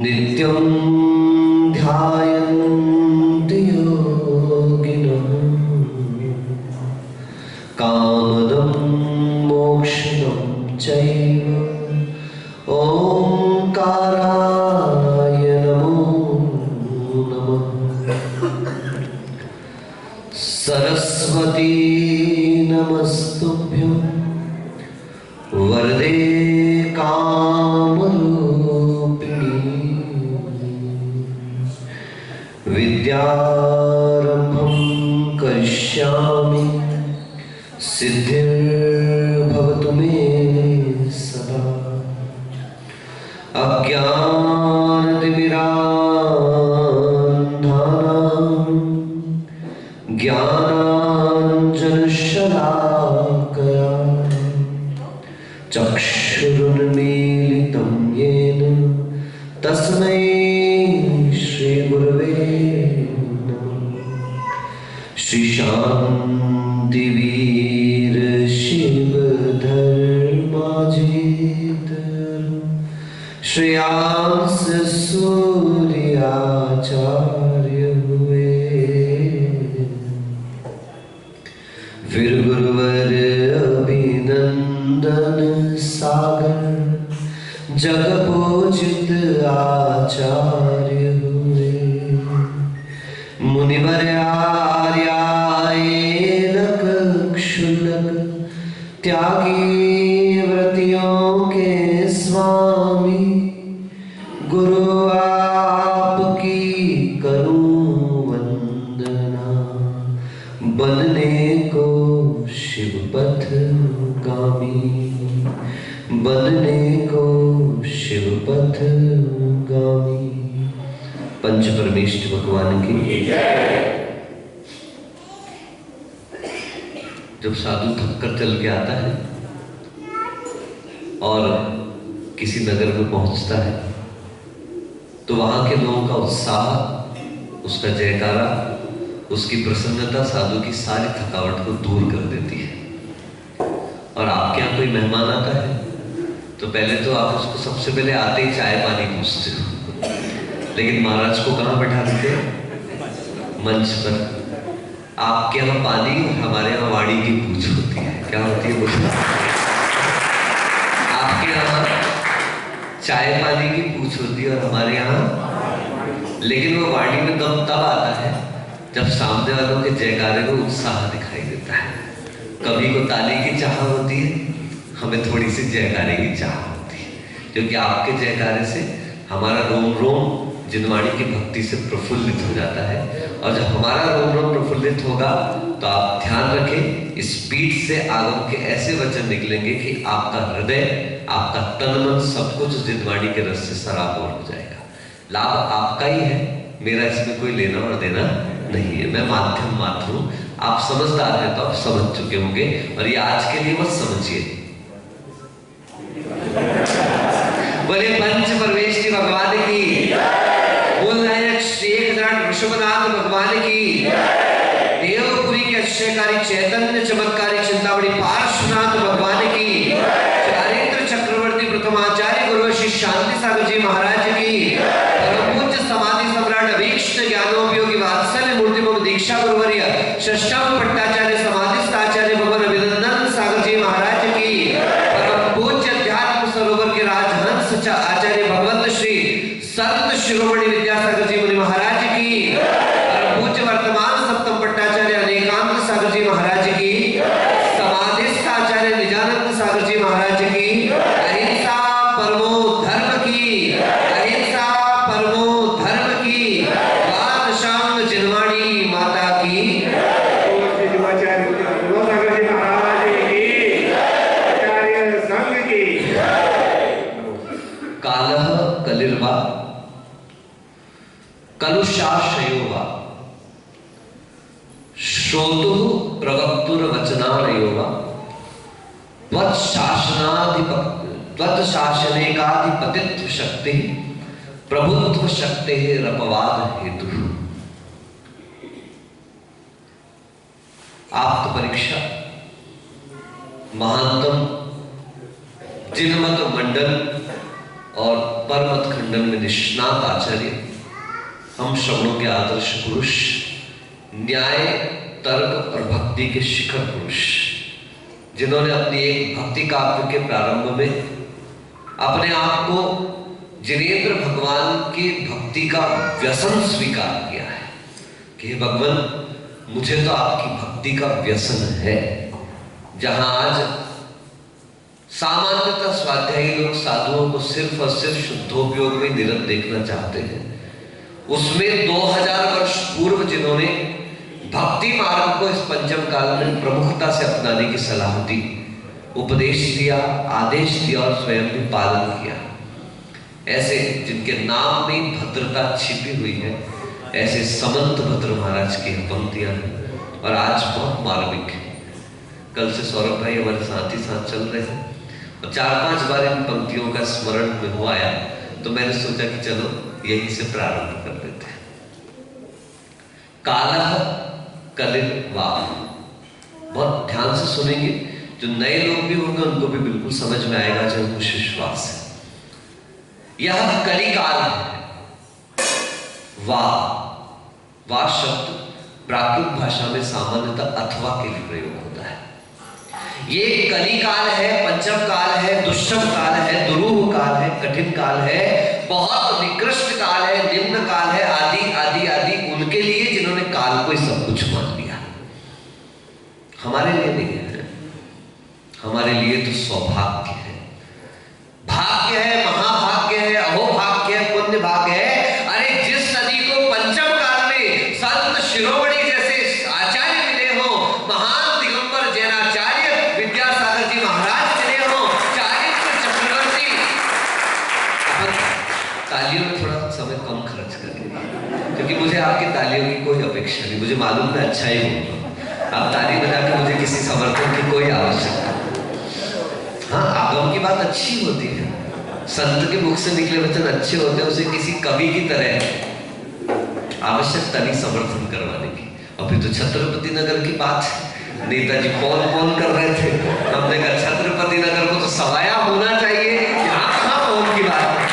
नित्यं ध्यायन्ति योगिनः कामदं मोक्षदं चैव ओंकाराय नमो नमः। सरस्वती नमस्तुभ्यं वरदे कामरूपिणी विद्यारम्भं करिष्यामि सिद्धिर्भवतु मे सदा। अज्ञानतिमिरान्धानां ज्ञानाञ्जनशलाकया चक्षुरुन्मीलितं येन तस्मै श्रीगुरवे नमः। श्रीशान्तिवीर शिवधर्माजित श्रेयांस सूर्याचार्य हुए। फिर गुरुवर अभिनंदन सागर जग पूजित आचार्य हुए। मुनिवर आर्यायनक क्षुल्लक त्यागी व्रतियों के स्वामी। गुरु आपकी करूं वंदना बनने को शिवपथ गामी। बनने को शिवपथ गामी। पंच परमेष्ठ भगवान की जय। जब साधु थककर चल के आता है और किसी नगर में पहुंचता है तो वहां के लोगों का उत्साह, उसका जयकारा, उसकी प्रसन्नता साधु की सारी थकावट को दूर कर देती है। और आपके यहाँ कोई मेहमान आता है तो पहले तो आप उसको सबसे पहले आते ही चाय पानी पूछते हो, लेकिन महाराज को कहाँ बैठा देते हैं? मंच पर। आपके यहाँ पानी और हमारे यहाँ वाणी की पूछ होती है। क्या होती है बोलो? आपके यहाँ चाय पानी की पूछ होती है और हमारे यहाँ, लेकिन वो वाणी में दम तब आता है जब सामने वालों के जयकारे को उत्साह दिखाई देता है। कभी को ताली की चाह होती है, हमें थोड़ी सी जयकारे की चाह होती है, क्योंकि आपके जयकारे से हमारा रोम रोम जिनवाणी की भक्ति से प्रफुल्लित हो जाता है। और जब हमारा रोम रोम प्रफुल्लित होगा तो आप ध्यान रखें, इस पीठ से आगम के ऐसे वचन निकलेंगे कि आपका हृदय, आपका तन मन सब कुछ जिनवाणी के रस से सराबोर हो जाएगा। लाभ आपका ही है, मेरा इसमें कोई लेना और देना नहीं है। मैं माध्यम मात्र हूं। आप समझदार हैं तो आप समझ चुके होंगे, और ये आज के लिए मत समझिए। बोले पंच परमेष्ठी भगवान की, बोल नायक श्री एकनाथ ऋषभनाथ भगवान की, देवपुरी के आश्चर्यकारी चैतन्य चमत्कारी चिंतामणि पार्श्वनाथ भगवान की, चारित्र चक्रवर्ती प्रथमाचार्य गुरु श्री शांति सागर जी महाराज की, परम पूज्य समाधि सम्राट अभीष्ट ज्ञानोपयोगी वात्सल्य मूर्ति मम दीक्षा गुरुवर्य षष्ठम पट्टाचार्य समाधिस्थ आचार्य भगवान अभिनंदन सागर जी महाराज की, परम पूज्य अध्यात्म सरोवर के राजहंस आचार्य भगवंत श्री संत शिरोमणि विद्यासागर जी मुनि महाराज की, परम पूज्य वर्तमान सप्तम पट्टाचार्य अनेकांत सागर जी महाराज की, समाधिस्थ आचार्य निजानंद सागर जी महाराज की, अहिंसा परमो धर्म की, अहिंसा परमो धर्म की, द्वादशांग जिनवाणी माता की, कालः कलिर्वा कलुषाशयो वा श्रोतुः प्रवक्तुर्वचनालयो वा त्वत्शासनेकाधिपतित्व शक्ति प्रभुत्व शक्ति रपवाद हेतु। आप्त परीक्षा महानतम जिनमत मंडल और परमत खंडन में निष्णात आचार्य, हम श्रवणों के आदर्श पुरुष, न्याय, तर्क और भक्ति के शिखर पुरुष, जिन्होंने अपनी एक भक्ति काव्य के प्रारंभ में अपने आप को जिनेंद्र भगवान की भक्ति का व्यसन स्वीकार किया है कि हे भगवान, मुझे तो आपकी भक्ति का व्यसन है। जहां आज सामान्यतः स्वाध्यायी लोग साधुओं को सिर्फ और सिर्फ शुद्धोपयोग में निरत देखना चाहते हैं, उसमें 2000 वर्ष पूर्व जिन्होंने भक्ति मार्ग को इस पंचम काल में प्रमुखता से अपनाने की सलाह दी, उपदेश दिया, आदेश दिया और स्वयं भी पालन किया, ऐसे जिनके नाम में भद्रता छिपी हुई है, ऐसे समंत भद्र महाराज की पंक्तियां हैं और आज बहुत मार्मिक है। कल से सौरभ भाई हमारे साथ ही साथ चल रहे हैं और 4-5 बार इन पंक्तियों का स्मरण में हुआ आया, तो मैंने सोचा कि चलो यहीं से प्रारंभ कर लेते हैं। कालः कलिर वाह, बहुत ध्यान से सुनेंगे, जो नए लोग भी होंगे उनको भी बिल्कुल समझ में आएगा, जो मुझे विश्वास है। यह कलिकाल है। वाह शब्द प्राकृत भाषा में सामान्यतः अथवा के लिए प्रयोग होता है। ये कलिकाल है, पंचम काल है, दुष्टम काल है, दुरूह काल है, कठिन काल है, बहुत निकृष्ट काल है, निम्न काल है, आदि आदि आदि उनके लिए जिन्होंने काल को सब कुछ मान लिया। हमारे लिए नहीं है, हमारे लिए तो सौभाग्य है, भाग्य है, महाभाग्य है, अहोभाग्य है, पुण्य भाग्य है। अरे जिस नदी को पंचम काल में संत शिरोमणि जैसे आचार्य मिले हो, महान दिगंबर जैनाचार्य विद्यासागर जी महाराज मिले हो, चारित्र चक्रवर्ती। तालियों में थोड़ा समय कम खर्च करेंगे, क्योंकि मुझे आपकी तालियों की कोई अपेक्षा नहीं, मुझे मालूम है अच्छा ही बोल, आप ताली बजा के मुझे किसी समर्थन की कोई आवश्यकता। हाँ, आगम की बात अच्छी होती है, संत के मुख से निकले वचन अच्छे होते हैं, उसे किसी कवि की तरह आवश्यकता नहीं समर्थन करवाने की। अभी तो छत्रपति नगर की बात है, नेताजी कौन कर रहे थे, हमने कहा छत्रपति नगर को तो सवाया होना चाहिए, यहाँ कहाँ कौन की बात है।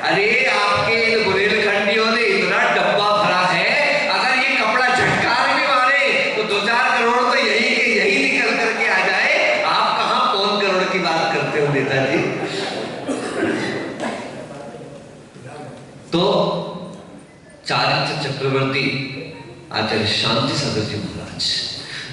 अरे आपके बुंदेलखंडियों ने इतना डब्बा भरा है, अगर ये कपड़ा झटकार भी मारे तो 2-4 करोड़ तो यही के यही निकल करके आ जाए। आप कहाँ कौन करोड़ की बात करते हो नेताजी। तो चारित्र चक्रवर्ती आचार्य शांति सागर जी महाराज,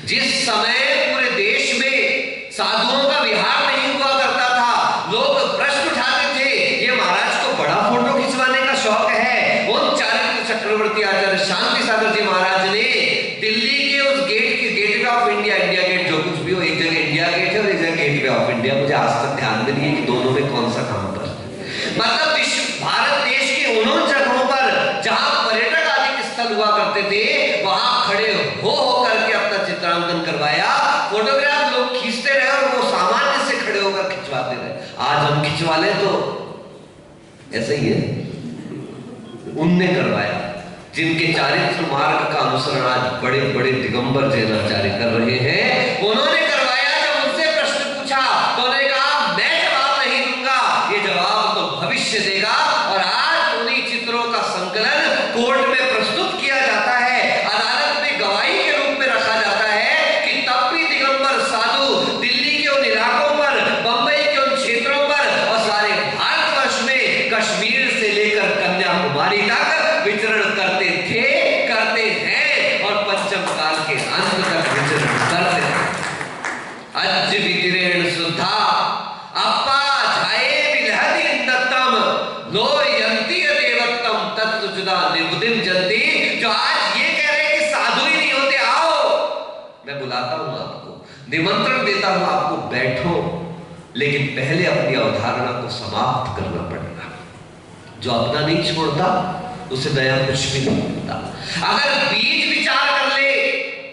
जिस समय पूरे देश में साधुओं का विहार नहीं हुआ करता था, लोग प्रश्न उठाते थे, ये महाराज को बड़ा फोटो खिंचवाने का शौक है। उन चारित्र चक्रवर्ती आचार्य शांति सागर जी महाराज ने दिल्ली के उस gateway of India, India gate जो कुछ भी हो, एक जगह इंडिया गेट है और एक जगह गेटवे ऑफ इंडिया, मुझे आज तक ध्यान में नहीं है कि दोनों में कौन सा कहां पर, मतलब भारत देश के उन जगहों पर जहां पर्यटक आदि स्थल हुआ करते थे, वहां खड़े हो करके अपना चित्रांकन करवाया, फोटोग्राफ लोग खींचते रहे और वो सामान्य से खड़े होकर खिंचवाते रहे। आज हम खिंचवा ले तो ऐसे ही है, उनने करवाया, जिनके चारित्र मार्ग का अनुसरण आज बड़े बड़े दिगंबर जैनाचार्य कर रहे हैं, उन्होंने करवाया। जब उनसे प्रश्न पूछा तो उन्होंने कहा मैं जवाब नहीं दूंगा, ये जवाब तो भविष्य देगा। और आज उन्हीं चित्रों का संकलन कोर्ट में प्रस्तुत किया जाता है, अदालत में गवाही के रूप में रखा जाता है कि तब भी दिगंबर साधु दिल्ली के उन इलाकों पर, बंबई के उन क्षेत्रों पर और सारे भारतवर्ष में कश्मीर से लेकर कन्याकुमारी तक विचरण करते थे, करते हैं और पंचम काल के अंत तक विचरण करते हैं। अज वितिरेण शुद्धा अप्पा झाये विलहति इंदत्तम लो यंती देवत्तम तत्तुजुदा निबुदिम जंती। जो आज ये कह रहे हैं कि साधु ही नहीं होते, आओ मैं बुलाता हूं आपको, निमंत्रण देता हूं आपको, बैठो, लेकिन पहले अपनी अवधारणा को समाप्त करना पड़ेगा। जो अपना नहीं छोड़ता उसे नया कुछ भी नहीं मिलता। अगर बीज विचार कर ले,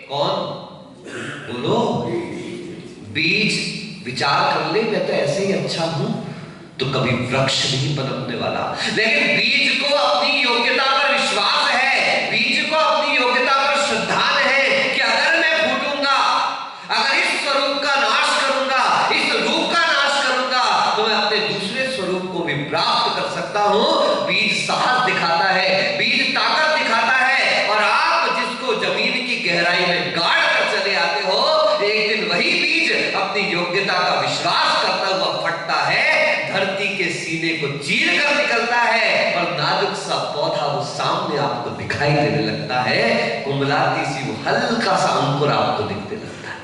कौन बोलो, बीज विचार कर ले मैं तो ऐसे ही अच्छा हूं, तो कभी वृक्ष नहीं पनपने वाला। लेकिन बीज को अपनी योग्यता पर विश्वास है, बीज को अपनी योग्यता पर श्रद्धान है कि अगर मैं फूटूंगा, अगर इस स्वरूप का नाश करूंगा, इस रूप का नाश करूंगा, तो मैं अपने दूसरे स्वरूप को भी प्राप्त विश्वास दिखाता है, बीज ताकत दिखाता है, और आप जिसको जमीन की गहराई में गाड़ कर चले आते हो, एक दिन वही बीज अपनी योग्यता का विश्वास करता हुआ फटता है, धरती के सीने को चीर कर निकलता है, और नाजुक सा पौधा वो सामने आपको दिखाई देने लगता है, कुमलाती सी वो हल्का सा अंकुर आपको दिखने लगता है।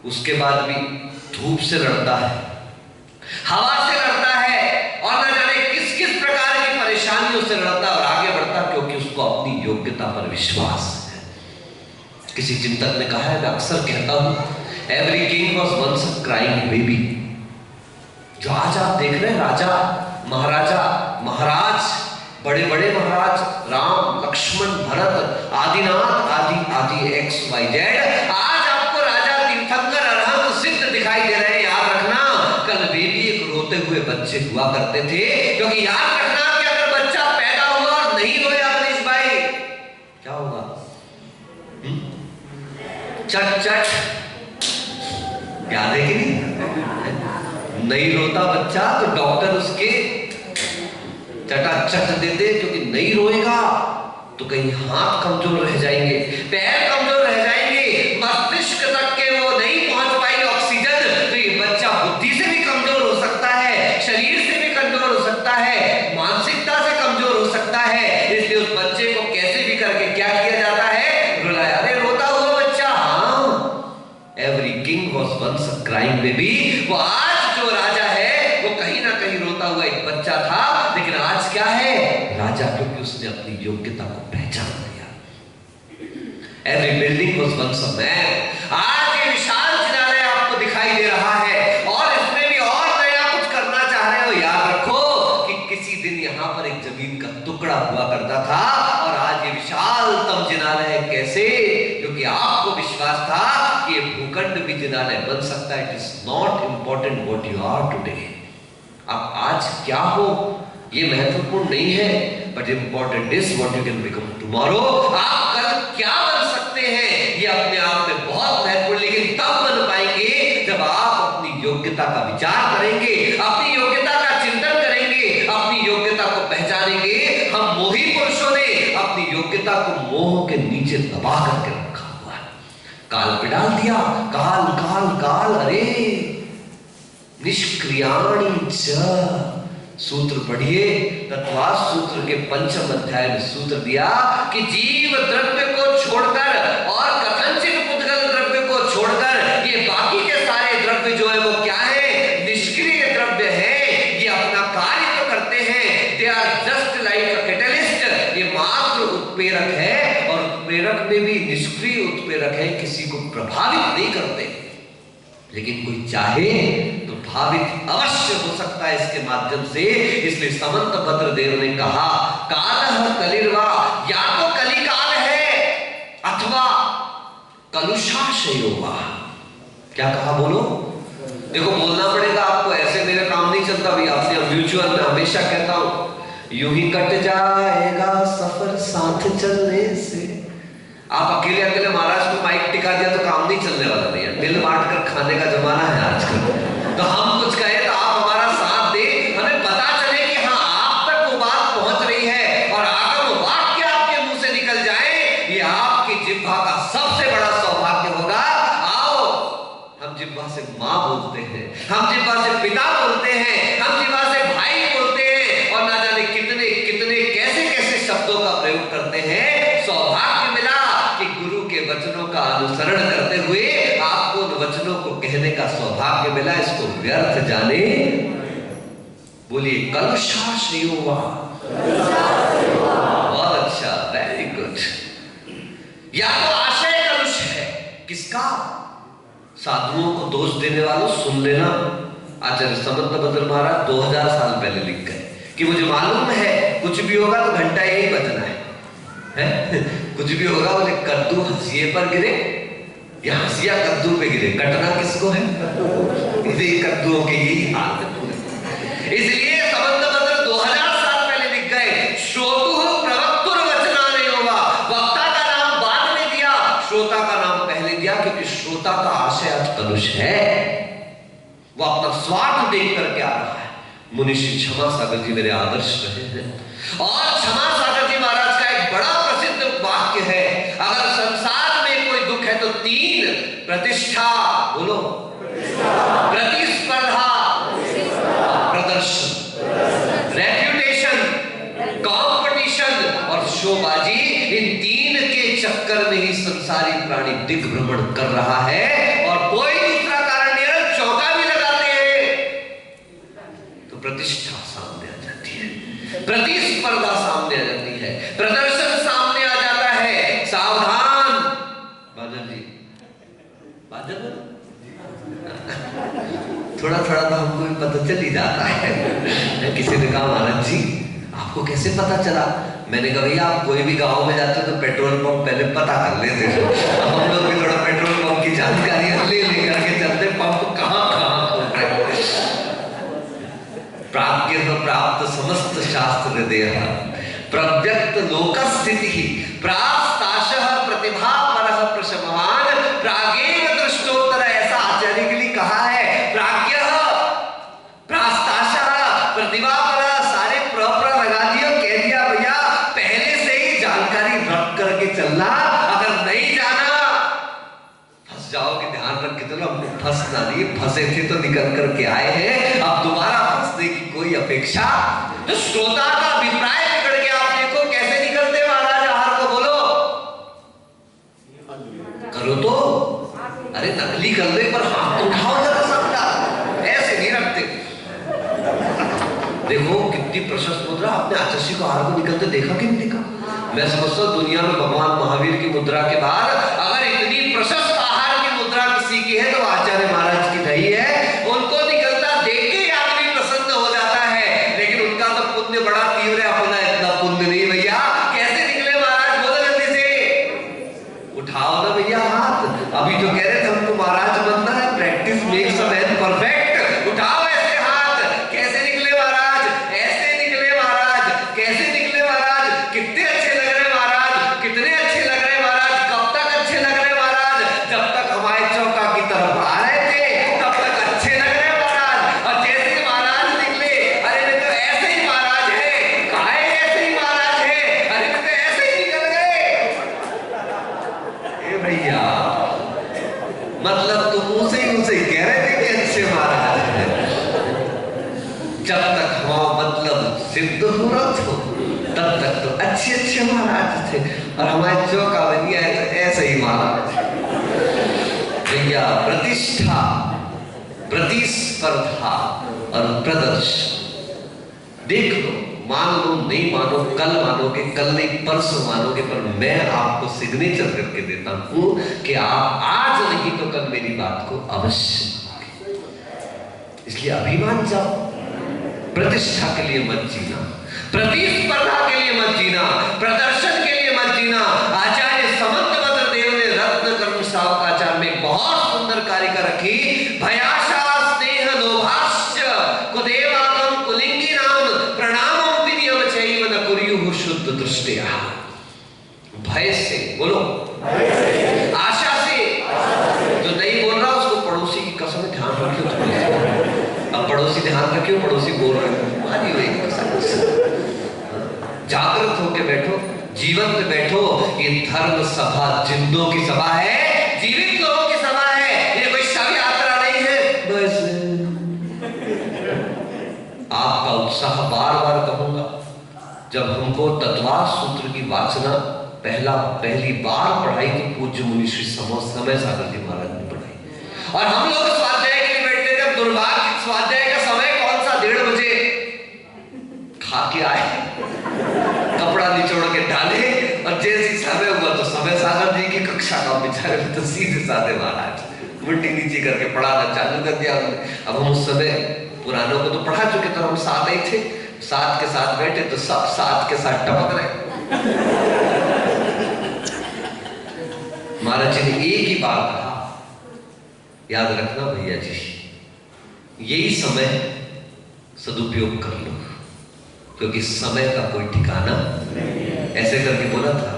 उसके बाद भी धूप से लड़ता है, हवा से लड़ता है, और न जाने किस किस प्रकार की परेशानियों से लड़ता और आगे बढ़ता, क्योंकि उसको अपनी योग्यता पर विश्वास है। किसी चिंतक ने कहा है, मैं अक्सर कहता हूं, every king was once a crying baby. जो आज आप देख रहे हैं राजा, महाराजा, महाराज, बड़े बड़े महाराज, राम, लक्ष्मण, भरत, आदिनाथ, आदि आदि XYZ, आज आपको राजा, तीर्थंकर, अरहंत, सिद्ध दिखाई दे रहे हैं। याद रखना, कल वे भी एक रोते हुए बच्चे हुआ करते थे, क्योंकि याद रखना कि अगर बच्चा पैदा हुआ और नहीं रोया मनीष भाई, क्या होगा? चट चट, याद है कि नहीं रोता बच्चा तो डॉक्टर उसके चटाचट देते, क्योंकि नहीं रोएगा तो कहीं हाथ कमजोर रह जाएंगे, पैर कमजोर रह जाएंगे, मस्तिष्क तक के वो नहीं पहुंच पाएगी ऑक्सीजन, तो ये बच्चा बुद्धि से भी कमजोर हो सकता है, शरीर से भी कमजोर हो सकता है, मानसिकता से कमजोर हो सकता है। इसलिए उस बच्चे को कैसे भी करके क्या किया जाता है? रुलाया। अरे रोता हुआ बच्चा, हाँ, every king was once a crying baby. वो आज जो राजा है वो कहीं ना कहीं रोता हुआ एक बच्चा था, लेकिन आज क्या है? राजा, क्योंकि उसने अपनी योग्यता को पहचान लिया। Every building was once a man. आज ये विशाल जिनालय आपको दिखाई दे रहा है, और इसमें भी और नया कुछ करना चाह रहे हो। याद रखो कि किसी दिन यहां पर एक जमीन का टुकड़ा हुआ करता था, और आज ये विशालतम जिनालय है। कैसे? क्योंकि आपको विश्वास था कि ये भूखंड भी जिनालय बन सकता है। It is not important what you are today. आप आज क्या हो ये महत्वपूर्ण नहीं है, but important is what you can become tomorrow. आप कल क्या बन सकते हैं ये अपने आप में बहुत महत्वपूर्ण, लेकिन तब बन पाएंगे जब आप अपनी योग्यता का विचार करेंगे, अपनी योग्यता का चिंतन करेंगे, अपनी योग्यता को पहचानेंगे। हम मोही पुरुषों ने अपनी योग्यता को मोह के नीचे दबा करके रखा हुआ है, काल पे डाल दिया। काल काल काल, अरे निष्क्रियाणि च। सूत्र पढ़िए, तत्वास सूत्र के 5वें अध्याय में सूत्र दिया कि जीव द्रव्य को छोड़कर और कथनचित पुद्गल द्रव्य को छोड़कर ये बाकी के सारे द्रव्य जो है वो क्या है? निष्क्रिय द्रव्य है। ये अपना कार्य तो करते हैं, they are just like a catalyst. ये मात्र उत्प्रेरक है, और उत्प्रेरक में भी निष्क्रिय उत्प्रेरक है, किसी को प्रभावित नहीं करते। लेकिन कोई चाहे तो भावित अवश्य हो सकता है इसके माध्यम से। इसलिए समंत भद्रदेव ने कहा, कालः कलिर्वा, या तो कलिकाल है अथवा कलुषाशयो वा। क्या कहा? बोलो। देखो बोलना पड़ेगा आपको, ऐसे मेरा काम नहीं चलता भाई। आपने म्यूचुअल में हमेशा कहता हूं, यूं ही कट जाएगा सफर साथ चलने से। आप अकेले अकेले महाराज को माइक टिका दिया तो काम नहीं चलने वाला नहीं है। मिल बांट कर खाने का जमाना है आजकल। तो हम कुछ कहे तो आप हमारा साथ दे, हमें पता चले कि हाँ आप तक वो बात पहुंच रही है, और आगम वाक्य आपके मुंह से निकल जाए, ये आपकी जिह्वा का सबसे बड़ा सौभाग्य होगा। आओ, हम जिह्वा से माँ बोलते हैं, हम जिह्वा से पिता बोलते हैं, हम जिह्वा से भाई बोलते हैं, और ना जाने कितने कितने कैसे कैसे शब्दों का प्रयोग करते हैं। सौभाग्य मिला कि गुरु के वचनों का अनुसरण करते हुए आपको उन वचनों को कहने का सौभाग्य मिला। इसको व्यर्थ जाने। बोलिए कलुषाशयो वा। बहुत अच्छा, वेरी गुड। या तो आशय कलुष है, किसका? साधुओं को दोष देने वालों, सुन लेना। आचार्य समंत भद्र महाराज 2000 साल पहले लिख गए कि मुझे मालूम है कुछ भी होगा तो घंटा यही बजना है। कुछ भी होगा, बोले कद्दू हंसिए पर गिरे या हंसिया कद्दू पे गिरे, कटना किसको है? कद्दुओं के यही हाल है। इसलिए समंत भद्र 2000 साल पहले लिख गए, श्रोतुः प्रवक्तुर वचनानयो वा। वक्ता का नाम बाद में दिया, श्रोता का नाम पहले दिया, क्योंकि श्रोता का आशय आज कलुष है। वो अपना स्वार्थ देख करके आ रहा है, मुनिश्री क्षमा सागर जी मेरे आदर्श रहे हैं। और क्षमा सागर जी महाराज का एक बड़ा प्रसिद्ध वाक्य है, अगर संसार में कोई दुख है तो 3: प्रतिष्ठा, बोलो, प्रतिस्पर्धा, प्रदर्शन, रेप्यूटेशन, कंपटीशन और शोबाजी। इन 3 के चक्कर में ही संसारी प्राणी दिग्भ्रमण कर रहा है और कोई दूसरा कारण नहीं है। चौका भी लगाते हैं तो प्रतिष्ठा सामने आ जाती है, प्रतिस्पर्धा सामने आ जाती है, प्रदर्शन सामने आ जाता है। सावधान बादल जी, बादल थोड़ा थोड़ा तो हमको भी पता चल ही जाता है। किसी ने कहा महाराज जी आपको कैसे पता चला? मैंने कहा भैया आप कोई भी गांव में जाते हो तो पेट्रोल पंप पहले पता कर लेते हो। हम लोग भी थोड़ा पेट्रोल पंप की जानकारी ले लेकर के चलते, पंप कहाँ कहाँ खोल रहे हैं। प्राज्ञ प्राप्त समस्त शास्त्र देह प्रव्यक्त लोक स्थिति प्रास्ताशः प्रतिभा परः प्रशमवान प्रागेव दृष्टोत्तर, ऐसा आचार्य के लिए कहा है। प्राज्ञ प्रास्ताशः प्रतिभा परः, सारे प्र लगा दिया, कह दिया भैया पहले से ही जानकारी रख करके चलना, अगर नहीं जाना फंस जाओगे। ध्यान रख के चलो, हमने फंसना नहीं, फंसे थे तो निकल करके आए हैं, अब दोबारा फंसने की कोई अपेक्षा। तो श्रोता का अभिप्राय बिगड़ गया। आप देखो कैसे निकलते महाराज आहार को, बोलो करो तो, अरे नकली कर ले पर हाथ तो उठाओ जरा सबका, ऐसे नहीं रखते। देखो कितनी प्रशस्त मुद्रा, आपने आचार्य को आहार को निकलते देखा कि नहीं देखा? मैं समझता हूं दुनिया में भगवान महावीर की मुद्रा के बाद अगर इतनी प्रशस्त आहार की मुद्रा किसी की है तो आचार्य महाराज की नहीं है। उनको निकलता देख के आदमी प्रसन्न हो जाता है, लेकिन उनका तो पुण्य बड़ा तीव्र है, अपना इतना पुण्य नहीं भैया। कैसे निकले महाराज, बोलो जल्दी से, उठाओ ना भैया हाथ। अभी जो कह रहे थे हमको महाराज बनना है, practice makes a man perfect. उठाओ ऐसे हाथ। कैसे निकले महाराज? ऐसे निकले महाराज। कैसे निकले महाराज? कितने अच्छे लग रहे महाराज, कितने अच्छे लग रहे महाराज। कब तक अच्छे लग रहे महाराज? जब तक हमारे चौका की तरफ आ रहे थे तब तक अच्छे लग रहे महाराज। और जैसे महाराज निकले, अरे मैं तो ऐसे ही महाराज है, कहा है ऐसे ही महाराज है, अरे मैं तो ऐसे ही निकल गए। ए भैया मतलब तुम उसे ही कह रहे थे कि अच्छे महाराज है। जब तक हवा मतलब सिद्ध हो रहा था तब तक तो अच्छे अच्छे महाराज थे, और हमारे चौका बन गया है तो ऐसे ही महाराज। भैया प्रतिष्ठा, प्रतिस्पर्धा और प्रदर्शन। देख लो, मान लो नहीं मानो, कल मानोगे, कल नहीं परसों मानोगे, पर मैं आपको सिग्नेचर करके देता हूं कि आप आज नहीं तो कल मेरी बात को अवश्य मानोगे। इसलिए अभिमान जाओ, प्रतिष्ठा के लिए मत जीना, प्रतिस्पर्धा के लिए मत जीना, प्रदर्शन के लिए मत जीना। आचार्य समंतभद्र देव ने रत्न कर्म सावकाचार में बहुत सुंदर कारिका रखी। भयाशा स्नेह लोभाश्च कुदेवागम कुलिंगी नाम प्रणामम विनियम चैव न कुर्युः शुद्ध दृष्टया। भय से, बोलो आशा से। जो नहीं बोल रहा उसको पड़ोसी की कसम ध्यान रखियो। अब पड़ोसी ध्यान रखियो, पड़ोसी बोल रहे हो, जागृत होके बैठो, जीवंत बैठो। ये धर्म सभा जिंदों की सभा है, जीवित लोगों की सभा है, ये कोई शव यात्रा नहीं है। बस आपका उत्साह बार बार कहूंगा, जब हमको तत्वार सूत्र की वाचना पहली बार पढ़ाई तो पूज्य मुनि श्री समय सागर जी महाराज ने पढ़ाई, और हम लोग स्वाध्याय के लिए बैठते थे। दुर्भाग्य स्वाध्याय का समय कौन सा, 1:30 बजे खा के आए, कपड़ा निचोड़ के डाले, और जैसी समय हुआ तो समय सागर जी की कक्षा का बेचारे तो सीधे साधे महाराज मुट्ठी नीचे करके पढ़ाना चालू कर दिया। अब हम उस समय पुरानों को तो पढ़ा चुके थे, हम साथ ही थे, साथ के साथ बैठे तो सब साथ के साथ टपक रहे। महाराज जी ने एक ही बात कहा, याद रखना भैया जी, यही समय सदुपयोग कर लो, क्योंकि समय का कोई ठिकाना, ऐसे करके बोला था,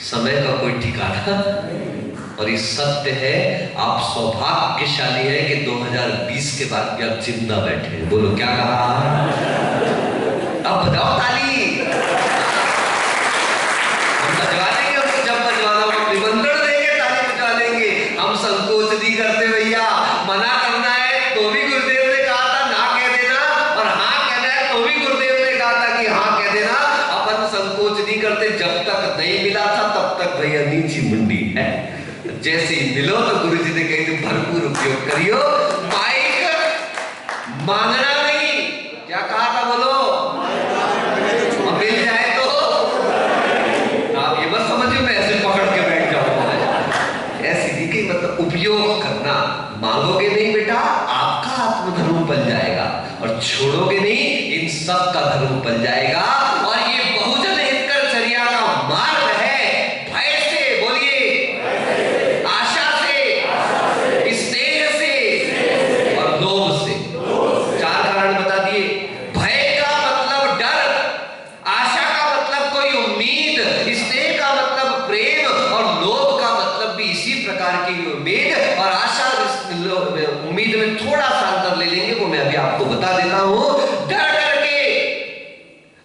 समय का कोई ठिकाना और ये सत्य है। आप सौभाग्यशाली है कि 2020 के बाद भी आप जिंदा बैठे हैं। बोलो क्या कहा? अब बजाओ ताली। हम बजवा देंगे, हमको जब बजवाना हो हम निमंत्रण देंगे, ताली बजवा देंगे। हम संकोच नहीं करते भैया। मना करना है तो भी गुरुदेव ने कहा था ना कह देना, और हाँ कहना है तो भी गुरुदेव ने कहा था कि हाँ कह देना। अपन संकोच नहीं करते। जब तक नहीं मिला था तब तक भैया नीची मुंडी है। जैसे ही मिलो तो गुरु जी ने कही तुम भरपूर उपयोग करियो। माइक मांगना नहीं, क्या कहा था बोलो? मिल जाए तो आप ये मत समझिए मैं ऐसे पकड़ के बैठ जाऊंगा। ऐसी नहीं कि मतलब उपयोग करना। मांगोगे नहीं बेटा, आपका आत्मधर्म बन जाएगा, और छोड़ोगे नहीं, इन सब का धर्म बन जाएगा। और ये बहुजन हितकर चर्या का मार्ग है। भय से बोलिए, आशा से, स्नेह से और लोभ से। चार कारण बता दिए। भय का मतलब डर, आशा का मतलब कोई उम्मीद, स्नेह का मतलब प्रेम, और लोभ का मतलब भी इसी प्रकार की उम्मीद और आशा। उम्मीद में थोड़ा सा अंतर ले लेंगे, वो मैं अभी आपको बता देता हूं। डर करके,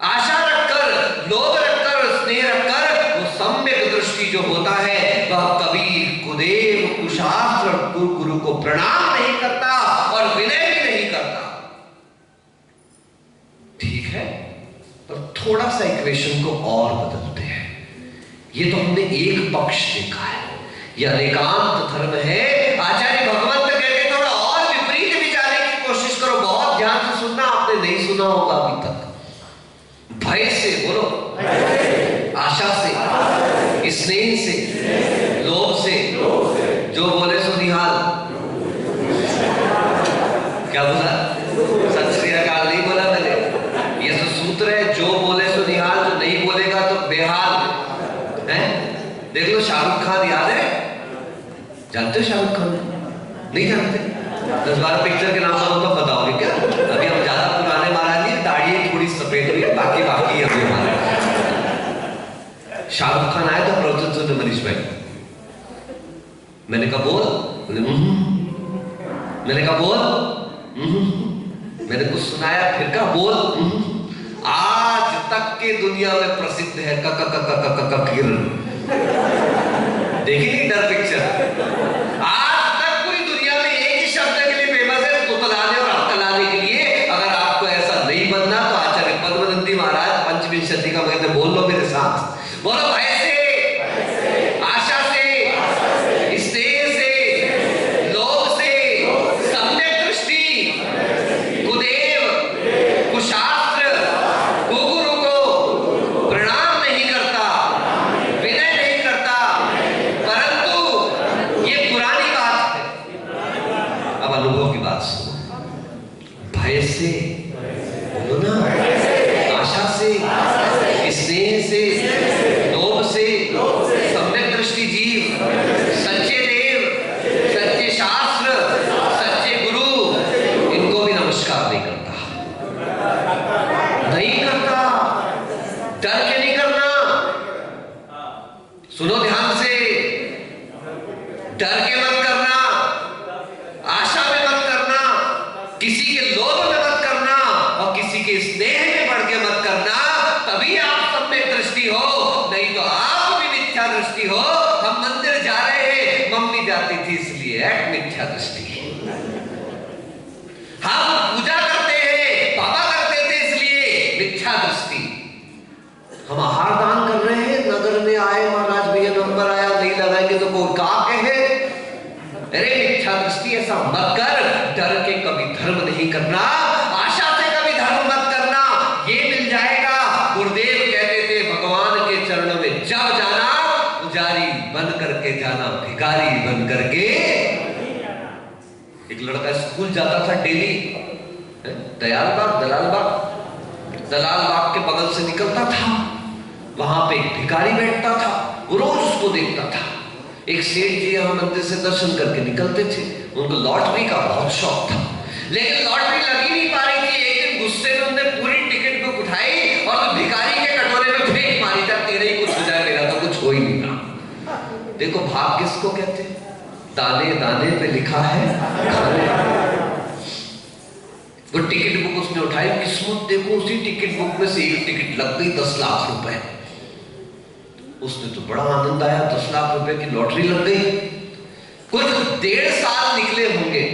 आशा रखकर, लोभ रखकर, स्नेह रखकर, वो सम्यक दृष्टि जो होता है वह कबीर, कुदेव, कुशास्त्र, गुरु को प्रणाम नहीं करता और विनय भी नहीं करता। ठीक है, पर थोड़ा सा इक्वेशन को और बदलते हैं। ये तो हमने एक पक्ष देखा है, यह एकांत धर्म है। आचार्य भगवंत कहते थोड़ा और विपरीत भी जाने की कोशिश करो। बहुत ध्यान से सुनना, आपने नहीं सुना होगा अभी तक। भय से बोलो, आशा से, स्नेह से, लोभ से, जो बोले सो निहाल। क्या बोला? सत श्री अकाल नहीं बोला मैंने। ये तो सूत्र है, जो बोले सो निहाल, जो नहीं बोलेगा तो बेहाल है। देख लो शाहरुख खान, याद है? जानते हो शाहरुख खान? नहीं जानते? 10-12 पिक्चर के नाम तो बताओगे क्या? अभी हम ज्यादा पुराने महाराज नहीं, दाढ़ी थोड़ी सफेद हुई है, बाकी अभी हमारे। शाहरुख खान आया था प्रवचन सुनने मनीष भाई। मैंने कहा बोल, बोले मैंने कहा बोल, मैंने कुछ सुनाया, फिर कहा बोल। आज तक के दुनिया में प्रसिद्ध है किरण। देखी नहीं डर पिक्चर? आज तक पूरी दुनिया में एक ही शब्द के लिए फेमस है, तुतलाने और हकलाने के लिए। अगर आपको ऐसा नहीं बनना तो आचार्य पद्मनंदी महाराज पंचविंशति का कहते बोल लो मेरे साथ। बोलो भय से, आशा से, स्नेह से, लोभ से, सम्यक दृष्टि, कुदेव, कुशास्त्र, गुरु को प्रणाम नहीं करता, विनय नहीं करता। परंतु ये पुरानी बात है, अब अनुभव की बात सुनो। भय से बोलो ना, आशा से, स्नेह से, लोभ से, सम्यक दृष्टि जीव, सच्चे देव, सच्चे शास्त्र, सच्चे गुरु, इनको भी नमस्कार नहीं करता। नहीं करता। डर के नहीं करना। सुनो ध्यान से, डर के मत करना, आशा में मत करना, किसी के लोभ में मत करना, और किसी के स्नेह में बढ़ के मत करना। तभी आप सम्यक दृष्टि हो, नहीं तो आप भी मिथ्या दृष्टि हो। हम मंदिर जा रहे हैं, मम्मी जाती थी इसलिए मिथ्या दृष्टि। हम पूजा करते हैं, पापा करते थे इसलिए मिथ्या दृष्टि। हम आहार दान कर रहे हैं, नगर में आए महाराज भैया नंबर आया, नहीं लगाएंगे तो कोई का कहे। अरे मिथ्या दृष्टि ऐसा मत कर। डर के कभी धर्म नहीं करना, आशा से कभी धर्म मत करना। ये मिल जाएगा। गुरुदेव कहते थे भगवान के चरणों में जब जाना, पुजारी बन करके जाना, भिखारी बन करके। एक लड़का स्कूल जाता था डेली, दलाल बाग के बगल से निकलता था। वहां पे एक भिखारी बैठता था, वो रोज उसको देखता था। एक सेठ जी यहाँ मंदिर से दर्शन करके निकलते थे, उनको लॉटरी का बहुत शौक था, लेकिन लॉटरी लगी नहीं पा रही थी। एक दिन गुस्से में उन्होंने पूरी टिकट बुक उठाई और भिखारी के कटोरे में फेंक मारी था, तेरे ही कुछ हो जाए, मेरा तो कुछ हो ही नहीं था। देखो भाग किसको कहते हैं? दाने दाने पे लिखा है खाने। वो टिकट बुक उसने उठाई, किस्मत देखो उसी टिकट बुक में से एक टिकट लग गई 10 लाख रुपए। उसने तो बड़ा आनंद आया, 10 लाख रुपए की लॉटरी लग गई। कुछ 1.5 साल निकले होंगे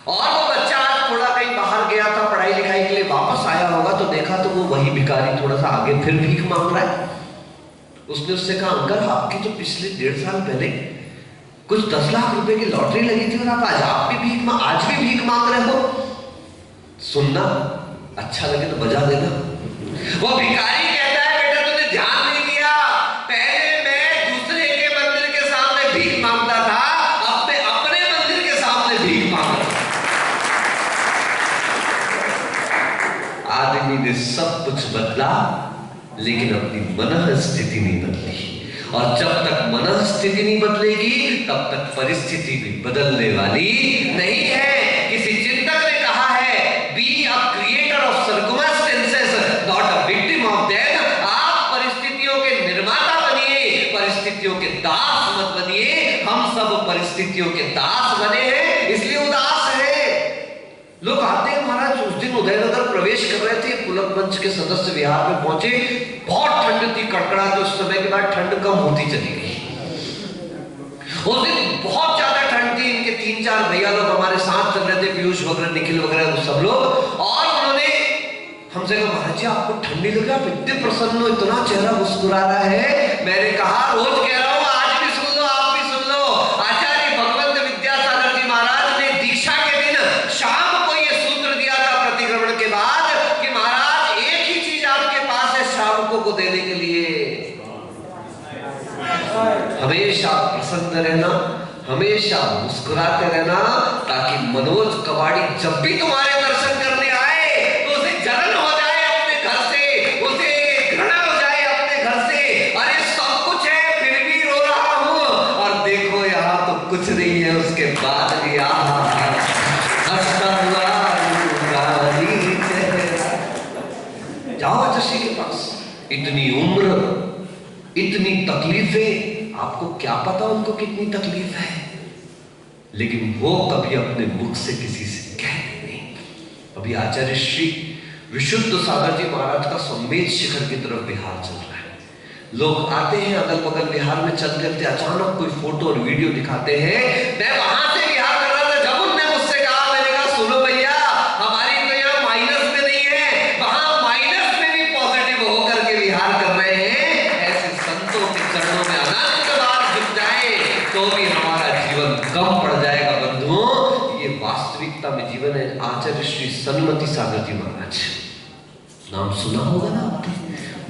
और वो बच्चा आज थोड़ा कहीं बाहर गया था पढ़ाई लिखाई के लिए, वापस आया होगा तो देखा तो वो वही भिखारी थोड़ा सा आगे फिर भीख मांग रहा है। उसने उससे कहा, अंकल आपकी तो पिछले 1.5 साल पहले कुछ 10 लाख रुपए की लॉटरी लगी थी और आप आज भी भीख मांग रहे हो। सुनना अच्छा लगे तो बजा देना। वो भिखारी कहता है, बेटा तूने ध्यान नहीं दिया, पहले मैं दूसरे के मंदिर के सामने भीख मांगता था, अब मैं अपने मंदिर के सामने भीख मांग रहा हूं। आदमी ने सब कुछ बदला लेकिन अपनी मनः स्थिति नहीं बदली, और जब तक मनः स्थिति नहीं बदलेगी तब तक परिस्थिति भी बदलने वाली नहीं है। किसी चिंतक ने कहा है, be a creator of circumstances not a victim of them. आप परिस्थितियों के निर्माता बनिए, परिस्थितियों के दास मत बनिए। हम सब परिस्थितियों के दास बने हैं इसलिए उदास है। लोग आते हैं, महाराज उस दिन उदयनगर प्रवेश कर रहे थे, पुलक मंच के सदस्य विहार में पहुंचे, बहुत ठंड थी, कड़कड़ा थी। उस समय के बाद ठंड कम होती चली गई। उस दिन बहुत ज्यादा ठंड थी। इनके 3-4 भैया लोग हमारे साथ चल रहे थे, पीयूष वगैरह, निखिल वगैरह सब लोग, और उन्होंने हमसे कहा, महाराज जी आपको ठंडी लग रही है, आप इतने प्रसन्न हो, इतना चेहरा मुस्कुरा रहा है। मैंने कहा, रोज कह रहा हूं, आज भी सुन लो, आप भी सुन लो। आचार्य भगवंत विद्यासागर जी महाराज ने दीक्षा के दिन शाम को ये सूत्र दिया था प्रतिक्रमण के बाद कि महाराज एक ही चीज आपके पास है शाम को देने के लिए, हमेशा प्रसन्न रहना, हमेशा मुस्कुराते रहना, ताकि मनोज कबाड़ी जब भी तुम्हारे दर्शन करने आए तो उसे जलन हो जाए अपने घर से, उसे घृणा हो जाए अपने घर से। अरे सब कुछ है फिर भी रो रहा हूं, और देखो यहाँ तो कुछ नहीं है, उसके बाद भी जाओ जशी के पास। इतनी उम्र, इतनी तकलीफें, आपको क्या पता उनको कितनी तकलीफ है, लेकिन वो कभी अपने मुख से किसी से कहते नहीं। अभी आचार्य श्री विशुद्ध सागर जी महाराज का संवेद शिखर की तरफ विहार चल रहा है। लोग आते हैं, अगल बगल विहार में चलते चलते अचानक कोई फोटो और वीडियो दिखाते हैं। मैं वहां से विहार कर रहा था, जब उनने मुझसे कहा, मैंने कहा सुनो भैया, हमारी तो यहाँ माइनस में नहीं है, वहां माइनस में भी पॉजिटिव होकर के विहार कर रहे हैं। ऐसे संतों के चरणों में अनंत बार झुक जाए तो भी हमारा जीवन कम पड़ जाएगा बंधुओं। ये वास्तविकता में जीवन है। आचार्य श्री सन्मति सागर जी महाराज, नाम सुना होगा ना आपने,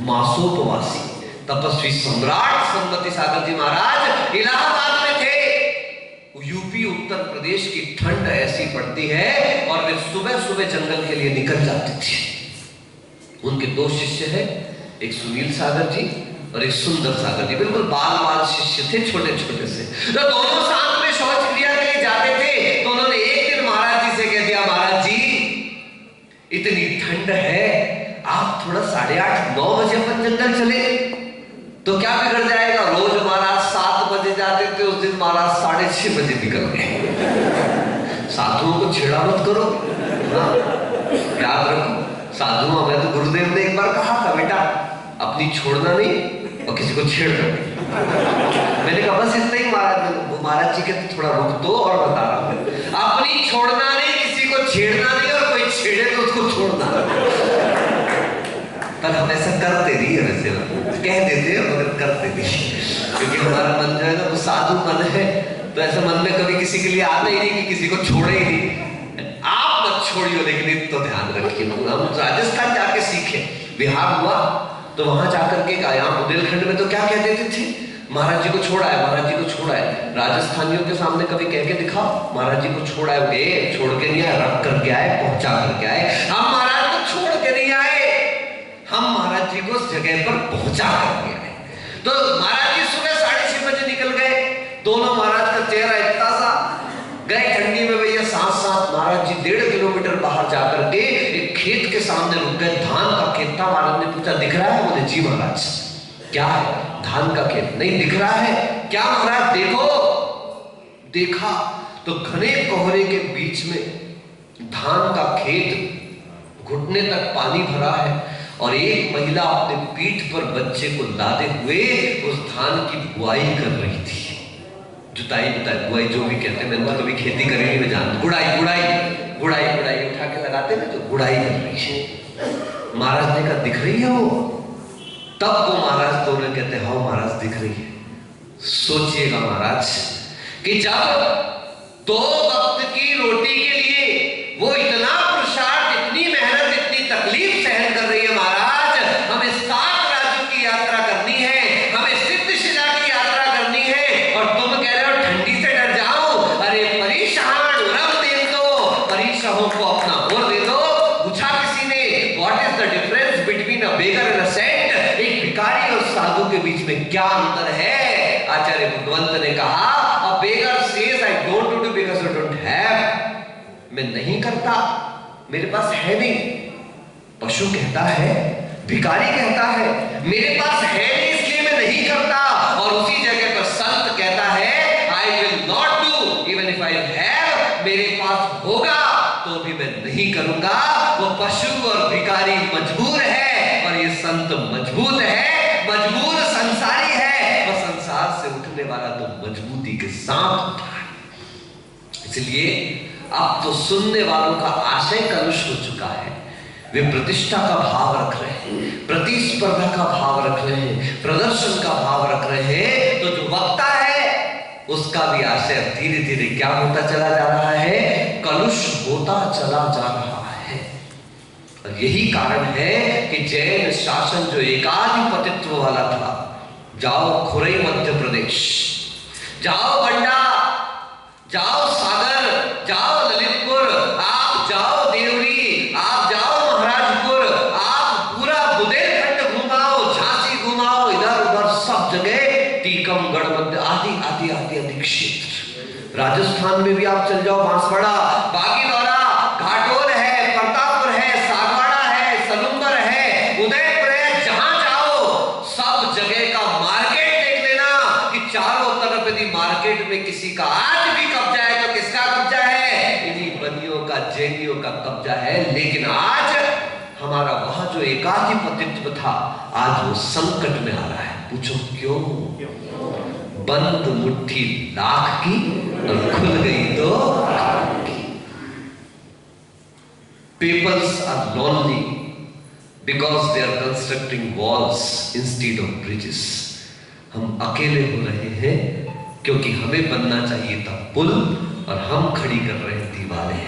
मासोपवासी तपस्वी सम्राट सन्मति सागर जी महाराज इलाहाबाद में थे। यूपी उत्तर प्रदेश की ठंड ऐसी पड़ती है और वे सुबह सुबह जंगल के लिए निकल जाते थे। उनके 2 शिष्य हैं, एक सुनील सागर जी और एक सुंदर सागर जी, बिल्कुल बाल शिष्य थे, छोटे छोटे से। तो दोनों साथ में शौच क्रिया के लिए जाते थे। तो उन्होंने एक दिन महाराज जी से कह दिया, महाराज जी इतनी ठंड है, आप थोड़ा 8:30-9 बजे अपन जंगल चले तो क्या बिगड़ जाएगा। रोज महाराज 7 बजे जाते थे, उस दिन महाराज 6:30 बजे निकल गए। साधुओं को छेड़ा मत करो, याद रखो। साधुओं में तो गुरुदेव ने एक बार कहा था, बेटा अपनी छोड़ना नहीं और किसी को छेड़ना नहीं। मैंने कहा बस इतना ही महाराज। महाराज जी कहते थोड़ा रुक दो और बता रहा हूं, अपनी छोड़ना नहीं, किसी को छेड़ना नहीं, और कोई छेड़े तो उसको छोड़ना। पर हम ऐसा करते नहीं है, वैसे कह देते हैं मगर करते नहीं, क्योंकि हमारा मन जो है ना वो साधु मन है, तो ऐसा मन में कभी किसी के लिए आता ही नहीं कि किसी को छोड़े ही नहीं। आप मत छोड़ियो, लेकिन तो ध्यान रखिए। हम राजस्थान जाके सीखे, बिहार हुआ तो वहां जाकर के यहाँ बुंदेलखंड में तो क्या कह देते थे, महाराज जी को छोड़ा है, महाराज जी को छोड़ा है। राजस्थानियों के सामने कभी कह के दिखाओ, महाराज जी को छोड़ा है। छोड़ के नहीं आए, रख करके आए, पहुंचा करके आए। हम महाराज को छोड़ के नहीं आए, हम महाराज जी को उस जगह पर पहुंचा करके आए। तो महाराज जी सुबह 6:30 बजे निकल गए। दोनों महाराज का चेहरा इतना सा, गए ठंडी में भैया, साथ महाराज जी 1.5 किलोमीटर बाहर जाकर के एक खेत के सामने रुक गए। धान का खेत था। महाराज ने पूछा दिख रहा है? बोले जी महाराज। क्या है? धान का खेत नहीं दिख रहा है क्या महाराज? देखो। देखा तो घने कोहरे के बीच में धान का खेत, घुटने तक पानी भरा है और एक महिला अपने पीठ पर बच्चे को लादे हुए उस धान की बुआई कर रही थी। जुताई बुआई जो भी कहते हैं, मैंने तो कभी खेती करी नहीं, मैं जानता। गुड़ाई उठा के लगाते हैं तो गुड़ाई कर रही है। महाराज ने कहा दिख रही है वो? तब वो महाराज दोनों कहते हैं हाँ महाराज दिख रही है। सोचिएगा महाराज कि जब 2 वक्त की रोटी के लिए वो इतना पुरुषार्थ, इतनी मेहनत, इतनी तकलीफ सहन कर रही है महाराज, हमें 7 राज्यों की यात्रा करनी है, हमें सिद्धशिला की यात्रा करनी है, और तुम कह रहे हो ठंडी से डर जाओ। अरे परीक्षाण उरम दे दो, परीक्षाओं को अपना और दे दो। पूछा किसी ने what is the difference between a beggar and a saint, एक भिखारी और साधु के बीच में क्या अंतर है? आचार्य भगवंत ने कहा a beggar says I don't do because I don't have, मैं नहीं करता, मेरे पास है नहीं। पशु कहता है, भिखारी कहता है मेरे पास है नहीं इसलिए मैं नहीं करता, और उसी जगह पर संत कहता है I will not do even if I have, मेरे पास होगा तो भी मैं नहीं करूंगा। वो पशु और भिखारी मजबूर है और ये संत मजबूत है, मजबूर संसारी है, और संसार से उठने वाला तो मजबूती के साथ उठा है। इसलिए अब तो सुनने वालों का आशय कलुष हो चुका है। वे प्रतिष्ठा का भाव रख रहे हैं, प्रतिस्पर्धा का भाव रख रहे हैं, प्रदर्शन का भाव रख रहे हैं। तो जो वक्ता है उसका भी आशय धीरे धीरे क्या होता चला जा रहा है? कलुष होता चला जा रहा है। और यही कारण है कि जैन शासन जो एकाधिपतित्व वाला था, जाओ खुरई मध्य प्रदेश, जाओ बंडा, जाओ सागर, जाओ ललितपुर, आप जाओ देवरी, आप जाओ महाराजपुर, आप पूरा बुंदेलखंड घुमाओ, झांसी घुमाओ, इधर उधर सब जगह टीकमगढ़ मध्य आदि आदि आदि आदि क्षेत्र। राजस्थान में भी आप चल जाओ, बांसवाड़ा, बागीदौरा, घाटोल है, प्रतापपुर है, सागवाड़ा है, सलुम्बर है, उदयपुर है, जहां जाओ सब जगह का मार्केट देख लेना कि चारों तरफ यदि मार्केट में किसी का आज भी कब्जा है तो किसका कब्जा है? इन्हीं बनियों का, जैनियों का कब्जा है। लेकिन आज हमारा वहां जो एकाधिपतित्व था आज वो संकट में आ रहा है। पूछो क्यों? बंद मुट्ठी लाख की और खुल गई तो peoples are lonely because they are constructing walls instead of bridges. हम अकेले हो रहे हैं क्योंकि हमें बनना चाहिए था पुल और हम खड़ी कर रहे हैं दीवारें।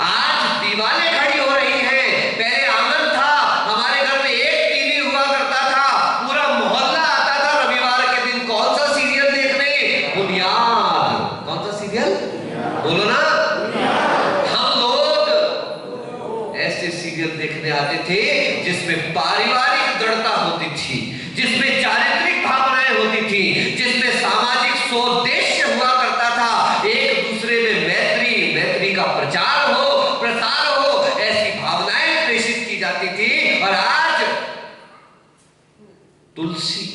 आज दीवारें खड़ी हो रही हैं। पहले आंगन था, हमारे घर में एक टीवी हुआ करता था, पूरा मोहल्ला आता था रविवार के दिन कौन सा सीरियल देखने? बुनियाद। कौन सा सीरियल? बोलो ना। हम लोग ऐसे सीरियल देखने आते थे जिसमें पारिवारिक दृढ़ता होती थी, जिसमें चारित्रिक भावनाएं होती थी, जिसमें सामाजिक सोद्देश्य हुआ करता था, एक दूसरे में मैत्री का प्रचार हो, प्रसार हो, ऐसी भावनाएं प्रेषित की जाती थी। और आज तुलसी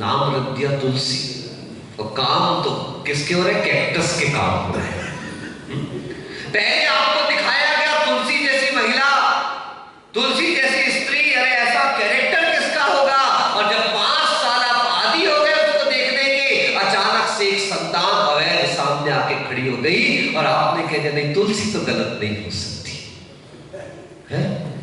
नाम रख दिया तुलसी, और काम तो किसके हो रहे? कैक्टस के काम हो रहे हैं। पहले आपको दिखाया गया तुलसी जैसी महिला, तुलसी जैसी स्त्री, अरे ऐसा कैरेक्टर किसका होगा? और जब 5 साल आप आदी हो गए उसको देखने के, अचानक से एक संतान अवैध सामने आके खड़ी हो गई और आपने कह दिया नहीं तुलसी तो गलत नहीं हो सकती है।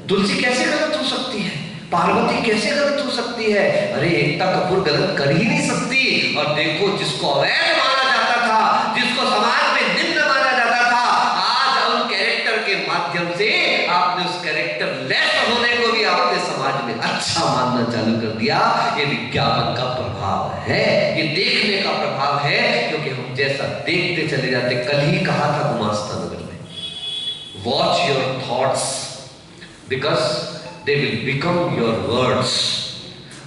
तुलसी कैसे गलत हो सकती है? पार्वती कैसे गलत हो सकती है? अरे एकता कपूर गलत कर ही नहीं सकती। और देखो जिसको अवैध माना जाता था, जिसको समाज में निम्न माना जाता था, आज उन कैरेक्टर के माध्यम से आपने उस कैरेक्टर लेस होने को भी आपने समाज में अच्छा मानना चालू कर दिया। ये विज्ञापन का प्रभाव है, ये देखने का प्रभाव है, क्योंकि हम जैसा देखते चले जाते। कल ही कहा था गुमास्ता नगर में, watch your thoughts because they will become your words.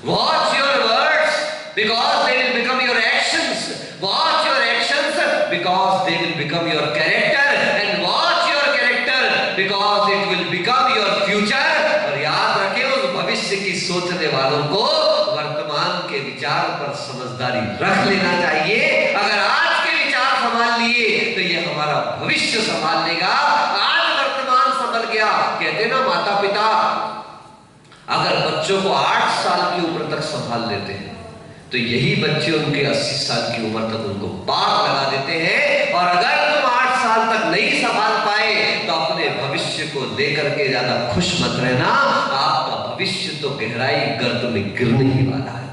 Watch your words because they will become your actions. Watch your actions because they will become your character, and watch your character because it will become your future. और याद रखें उस भविष्य भविष्य की सोचने वालों को वर्तमान के विचार पर समझदारी रख लेना चाहिए। अगर आज के विचार संभाल लिए तो ये हमारा भविष्य संभाल लेगा। आज वर्तमान संभल गया। कहते ना माता पिता अगर बच्चों को 8 साल की उम्र तक संभाल लेते हैं तो यही बच्चे उनके 80 साल की उम्र तक उनको पार लगा देते हैं। और अगर तुम 8 साल तक नहीं संभाल पाए तो अपने भविष्य को लेकर के ज्यादा खुश मत रहना। आपका भविष्य तो गहराई गर्त में गिरने ही वाला है।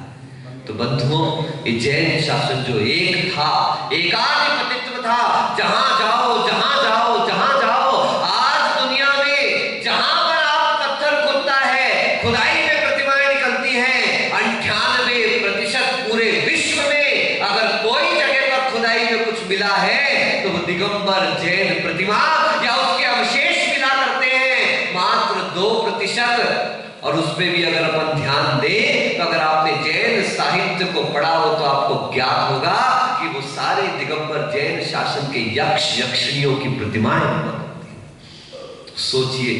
तो बंधुओं, ये जैन शासन जो एक था, एकाधिपतित्व था, जहां जाओ जहां जाओ जहां जाओ, आज दुनिया में जहां पर आप पत्थर खुदता है, खुदाई में प्रतिमाएं निकलती हैं, 98% पूरे विश्व में अगर कोई जगह पर खुदाई में कुछ मिला है तो वो दिगंबर जैन प्रतिमा या उसके अवशेष मिला करते हैं। मात्र 2%। और उसमें भी अगर अपन ध्यान दें तो अगर आपने जैन साहित्य को पढ़ा हो तो आपको ज्ञात होगा कि वो सारे दिगंबर जैन शासन के यक्ष यक्षिणियों की प्रतिमाएं हुआ करती हैं। सोचिए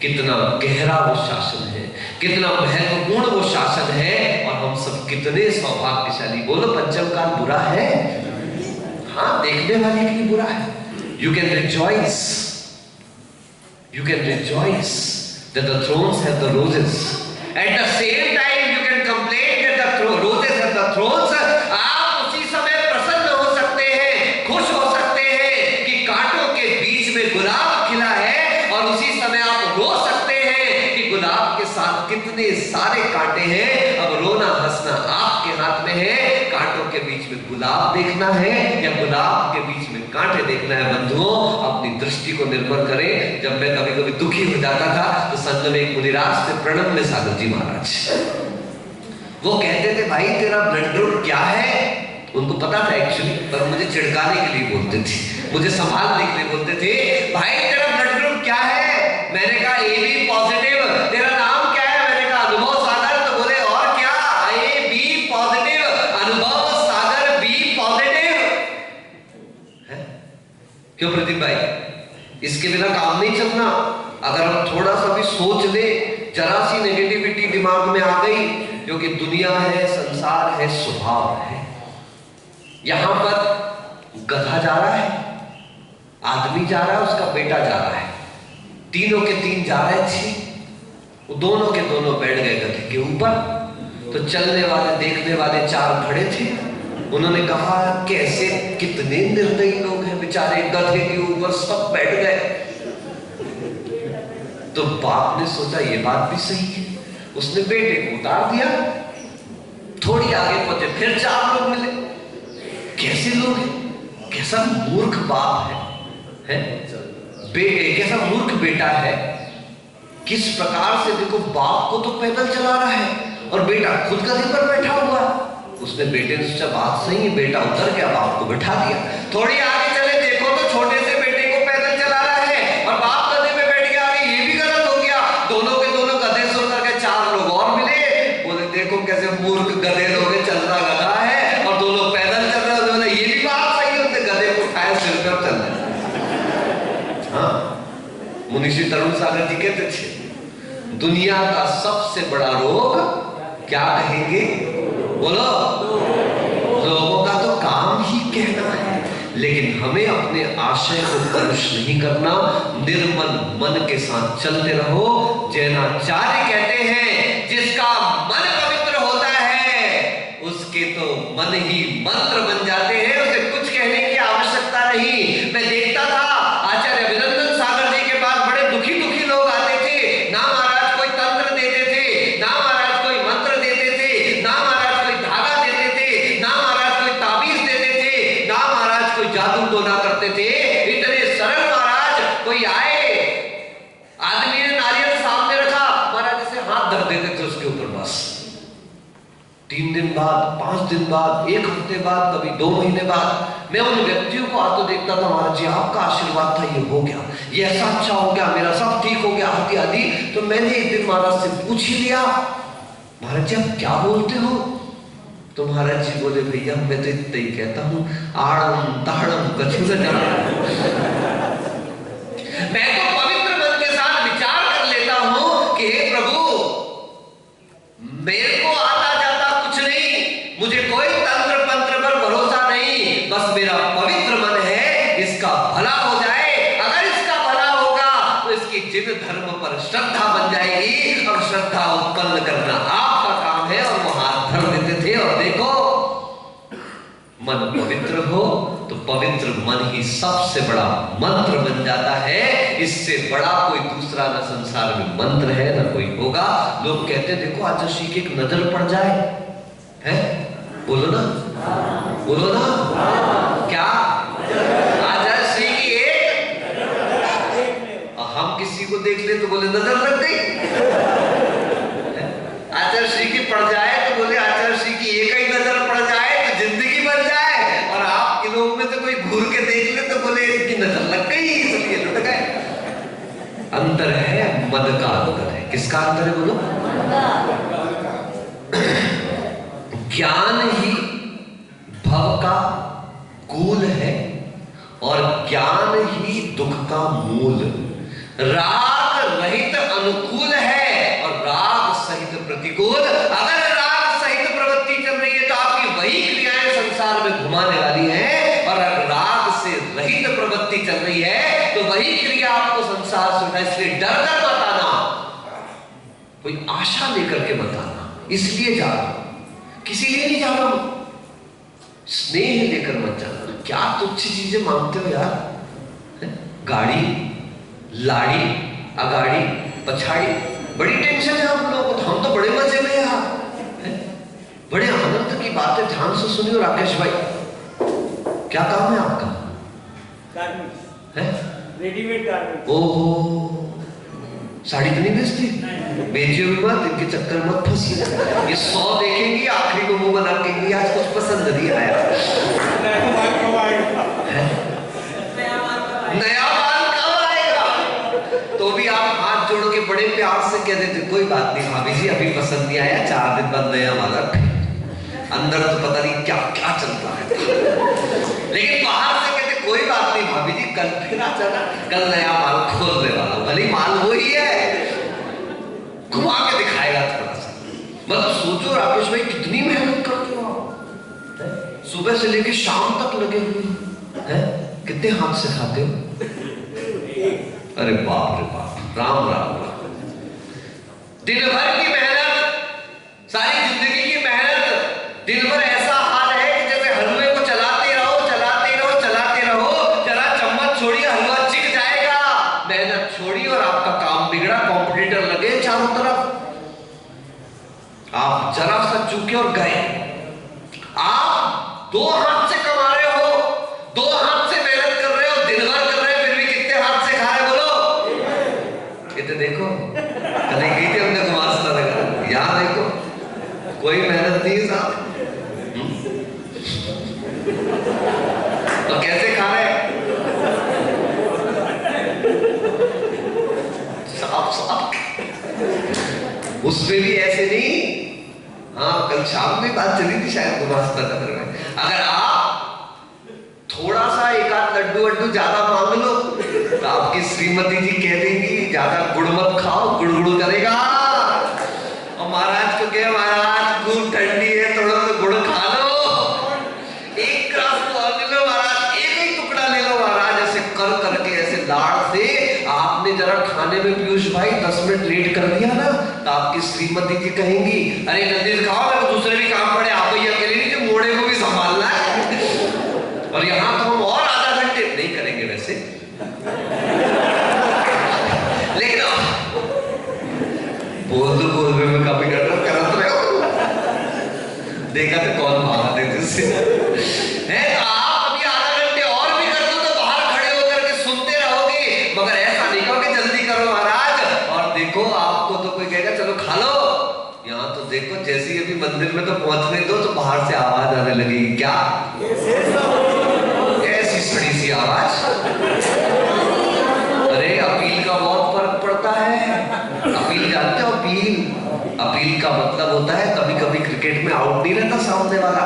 कितना गहरा वो शासन है, कितना महत्वपूर्ण वो शासन है, और हम सब कितने सौभाग्यशाली। बोलो पंचम काल बुरा है? हाँ, देखने वाले के लिए बुरा है। You can rejoice. You can rejoice that the thrones have the roses. At the same time, you can complain that the roses have the thrones. आप उसी समय प्रसन्न हो सकते हैं, खुश हो सकते हैं कि कांटों के बीच में गुलाब खिला है, और उसी समय आप रो सकते हैं कि गुलाब के साथ कितने सारे कांटे हैं। अब रोना हंसना आपके हाथ में है। कांटों के बीच में गुलाब देखना है या गुलाब के बीच में कांटे देखना है। बंधुओं, अपनी दृष्टि को निर्भर करें। जब मैं कभी कभी दुखी हो जाता था तो संत में एक मुनिराज थे, प्रणम्य सागर जी महाराज। वो कहते थे, भाई तेरा ब्लड ग्रुप क्या है? उनको पता था एक्चुअली, पर मुझे चिढ़काने के लिए बोलते थे, मुझे संभालने के लिए बोलते थे, भाई तेरा ब्लड ग्रुप क्या है? मैंने कहा AB पॉजिटिव। तेरा नाम क्या है? मैंने कहा अनुभव सागर। तो बोले और क्या? AB पॉजिटिव, अनुभव सागर B पॉजिटिव। क्यों प्रदीप भाई? इसके बिना काम नहीं चलना। अगर हम थोड़ा सा भी सोच ले, जरा सी नेगेटिविटी दिमाग में आ गई, जो कि दुनिया है, संसार है, स्वभाव है। यहां पर गधा जा रहा है, आदमी जा रहा है, उसका बेटा जा रहा है, तीनों के तीन जा रहे थे। वो दोनों के दोनों बैठ गए गधे के ऊपर। तो चलने वाले देखने वाले 4 खड़े थे। उन्होंने कहा, कैसे कितने निर्दयी लोग हैं, बेचारे गधे के ऊपर सब बैठ गए। तो बाप ने सोचा ये बात भी सही है, उसने बेटे को उतार दिया। थोड़ी आगे पहुंचे, फिर 4 लोग मिले। कैसे लोग हैं? कैसा मूर्ख बाप है? बेटे कैसा मूर्ख बेटा है। किस प्रकार से, देखो बाप को तो पैदल चला रहा है और बेटा खुद गधे पर बैठा हुआ। उसने बेटे ने सोचा बात सही है, बेटा उतर गया, बाप को बैठा दिया। थोड़ी आगे चले, देखो तो छोटे से बेटे को पैदल चला रहा है और बाप गधे पे बैठ गया। आगे ये भी गलत हो गया। दोनों के दोनों गधे से उतर के 4 लोग और मिले। बोले देखो कैसे मूर्ख गधे लोग, चल रहा गधा है और दोनों पैदल चल रहे। बोले ये भी बात सही है। उसने गधे को उठाया, सिर पर चल रहे। हाँ, मुनीषी तरुण सागर जी कहते थे, दुनिया का सबसे बड़ा रोग क्या कहेंगे? बोलो, लोगों का तो काम ही कहना है, लेकिन हमें अपने आशय को कलुष नहीं करना। निर्मल मन के साथ चलते रहो। जैनाचार्य कहते हैं, जिसका मन पवित्र होता है उसके तो मन ही मंत्र बन जाते हैं, उसे कुछ कहने की आवश्यकता नहीं। मैं देखता था आचार्य अभिनंदन सागर जी के पास बड़े दुखी दुखी लोग आते थे। ना महाराज कोई तंत्र देते थे, ना महाराज कोई मंत्र देते थे, ना महाराज कोई धागा देते थे, ना महाराज कोई ताबीज देते थे, ना महाराज कोई जादू टोना करते थे। इतने सरल महाराज। कोई आए, आदमी ने नारियल सामने रखा, महाराज ऐसे हाथ धर देते थे उसके ऊपर। बस 3 दिन बाद, 5 दिन बाद, 1 हफ्ते बाद, कभी 2 महीने बाद मैं उन व्यक्तियों को आते देखता था, महाराज जी आपका आशीर्वाद था, ये हो गया, ये ऐसा अच्छा हो गया, मेरा सब ठीक हो गया, आदि आदि। तो मैंने एक दिन महाराज से पूछ ही लिया, महाराज जी आप क्या बोलते हो? तो महाराज जी बोले, भैया मैं तो इतना ही कहता हूँ, आड़म ताड़म कछु न जाने। मैं तो पवित्र मन के साथ विचार कर लेता हूँ कि हे प्रभु, मेरे को आता जाता कुछ नहीं, मुझे कोई तंत्र मंत्र पर भरोसा नहीं, बस मेरा पवित्र मन है, इसका भला हो जाए। अगर इसका भला होगा तो इसकी जिन धर्म पर श्रद्धा बन जाएगी। अब श्रद्धा उत्पन्न करना आपका काम है। और वो हाथ धर देते थे। और देखो, मन पवित्र हो तो पवित्र मन ही सबसे बड़ा मंत्र बन जाता है। इससे बड़ा कोई दूसरा न संसार में मंत्र है न कोई होगा। लोग कहते हैं देखो आज ऋषि की एक नजर पड़ जाए, है? बोलो ना, बोलो ना, क्या आज ऋषि की एक, हम किसी को देख ले तो बोले नजर लग गई। आचार्य श्री की पड़ जाए तो बोले आचार्य श्री की एक ही नजर पड़ जाए तो जिंदगी बन जाए। और आपके लोग में से कोई घूर के देख ले तो बोले इनकी नजर लग गई, इसलिए लुट गए। अंतर है, मद का अंतर है। किसका अंतर है बोलो? ज्ञान ही भव का कूल है और ज्ञान ही दुख का मूल। राग रहित अनुकूल है और राग सहित प्रतिकूल। अगर राग सहित प्रवृत्ति चल रही है तो आपकी वही क्रियाएं संसार में घुमाने वाली हैं। और अगर राग से रहित प्रवृत्ति चल रही है तो वही क्रिया आपको संसार से उठा। इसलिए डर कर मत आना, कोई आशा लेकर के मत आना। इसलिए जाना, किसी लिए नहीं जाना, स्नेह लेकर मत जाना। क्या तुच्छ चीजें मांगते हो यार? गाड़ी, लाड़ी, अगाड़ी, पछाड़ी, बड़ी टेंशन है हम लोगों को। हम तो बड़े मजे में यार, बड़े आनंद की बात है। ध्यान से सुनियो राकेश भाई, क्या काम है आपका? गारमेंट्स है, रेडीमेड गारमेंट्स। ओहो, साड़ी तो नहीं बेचती? बेचियो भी मत, इनके चक्कर मत फंसिए। ये 100 देखेंगी, आखिरी को मुंह बना के आज कुछ पसंद नहीं आया। नया माल कब आएगा? तो भी आप हाथ जोड़ के बड़े प्यार से कह देते कोई बात नहीं भाभी जी, अभी पसंद नहीं आया, 4 दिन बाद नया माल। अंदर तो पता नहीं क्या क्या चलता है, लेकिन बाहर से कहते कोई बात नहीं भाभी जी, कल फिर आ जाना, कल नया माल खोलने वाला। भले माल वही है, घुमा के दिखाएगा थोड़ा सा। मतलब सोचो राकेश भाई कितनी मेहनत करते हो आप, सुबह से लेकर शाम तक लगे हुए हैं। कितने हाथ से खाते हो? अरे बाप रे बाप, राम राम राम। दिन भर की मेहनत, सारी जिंदगी की मेहनत, दिन भर ऐसा हाल है कि जैसे हलवे को चलाते रहो चलाते रहो चलाते रहो, जरा चम्मच छोड़िए हलवा चिक जाएगा। मेहनत छोड़ी और आपका काम बिगड़ा, कॉम्पिटिटर लगे चारों तरफ, आप जरा सा चूके और गए। आप 2 हाथ से कमा रहे हो, 2 हाथ से मेहनत कर रहे हो, दिन भर कर रहे हो, फिर भी कितने हाथ से खा रहे बोलो? कितने? देखो कल गई थी हमने घुमासला लगा, यहाँ देखो कोई मेहनत नहीं है साहब। तो कैसे खा रहे? साफ साफ, उसमें भी ऐसे नहीं। हाँ, कल शाम में बात चली थी शायद घुमासला नगर में। अगर आप थोड़ा सा एक आध लड्डू वड्डू ज्यादा मांग लो तो आपकी श्रीमती जी कह देंगी ज्यादा गुड़ मत खाओ, गुड़गुड़ करेगा। और महाराज को कहे महाराज खूब ठंडी है, थोड़ा सा गुड़ खा लो, एक ग्रास तो और ले लो महाराज, एक ही टुकड़ा ले लो महाराज। ऐसे कर करके ऐसे लाड़ से आपने जरा खाने में पीयूष भाई 10 मिनट लेट कर दिया ना तो आपकी श्रीमती जी कहेंगी अरे जल्दी से खाओ, मेरे को दूसरे भी काम पड़े, आप ही अकेले नहीं कि मोड़े को भी संभालना है। और यहाँ तो हम और आधा घंटे नहीं करेंगे वैसे, लेकिन बोल में काफी कर रहे हो, देखा तो कौन भागा देते से है। तो आप अभी आधा घंटे और भी कर दो तो बाहर खड़े होकर के सुनते रहोगे, मगर ऐसा नहीं कहो कि जल्दी करो महाराज। और देखो आपको तो कोई कहेगा चलो खा लो, यहाँ तो देखो जैसे ही अभी मंदिर में तो पहुंचने दो तो बाहर से आवाज आने लगेगी, क्या ऐसी सड़ी सी आवाज। अरे अपील का बहुत फर्क पड़ता है। अपील जानते हो? अपील का मतलब होता है कभी कभी क्रिकेट में आउट नहीं रहता सामने वाला,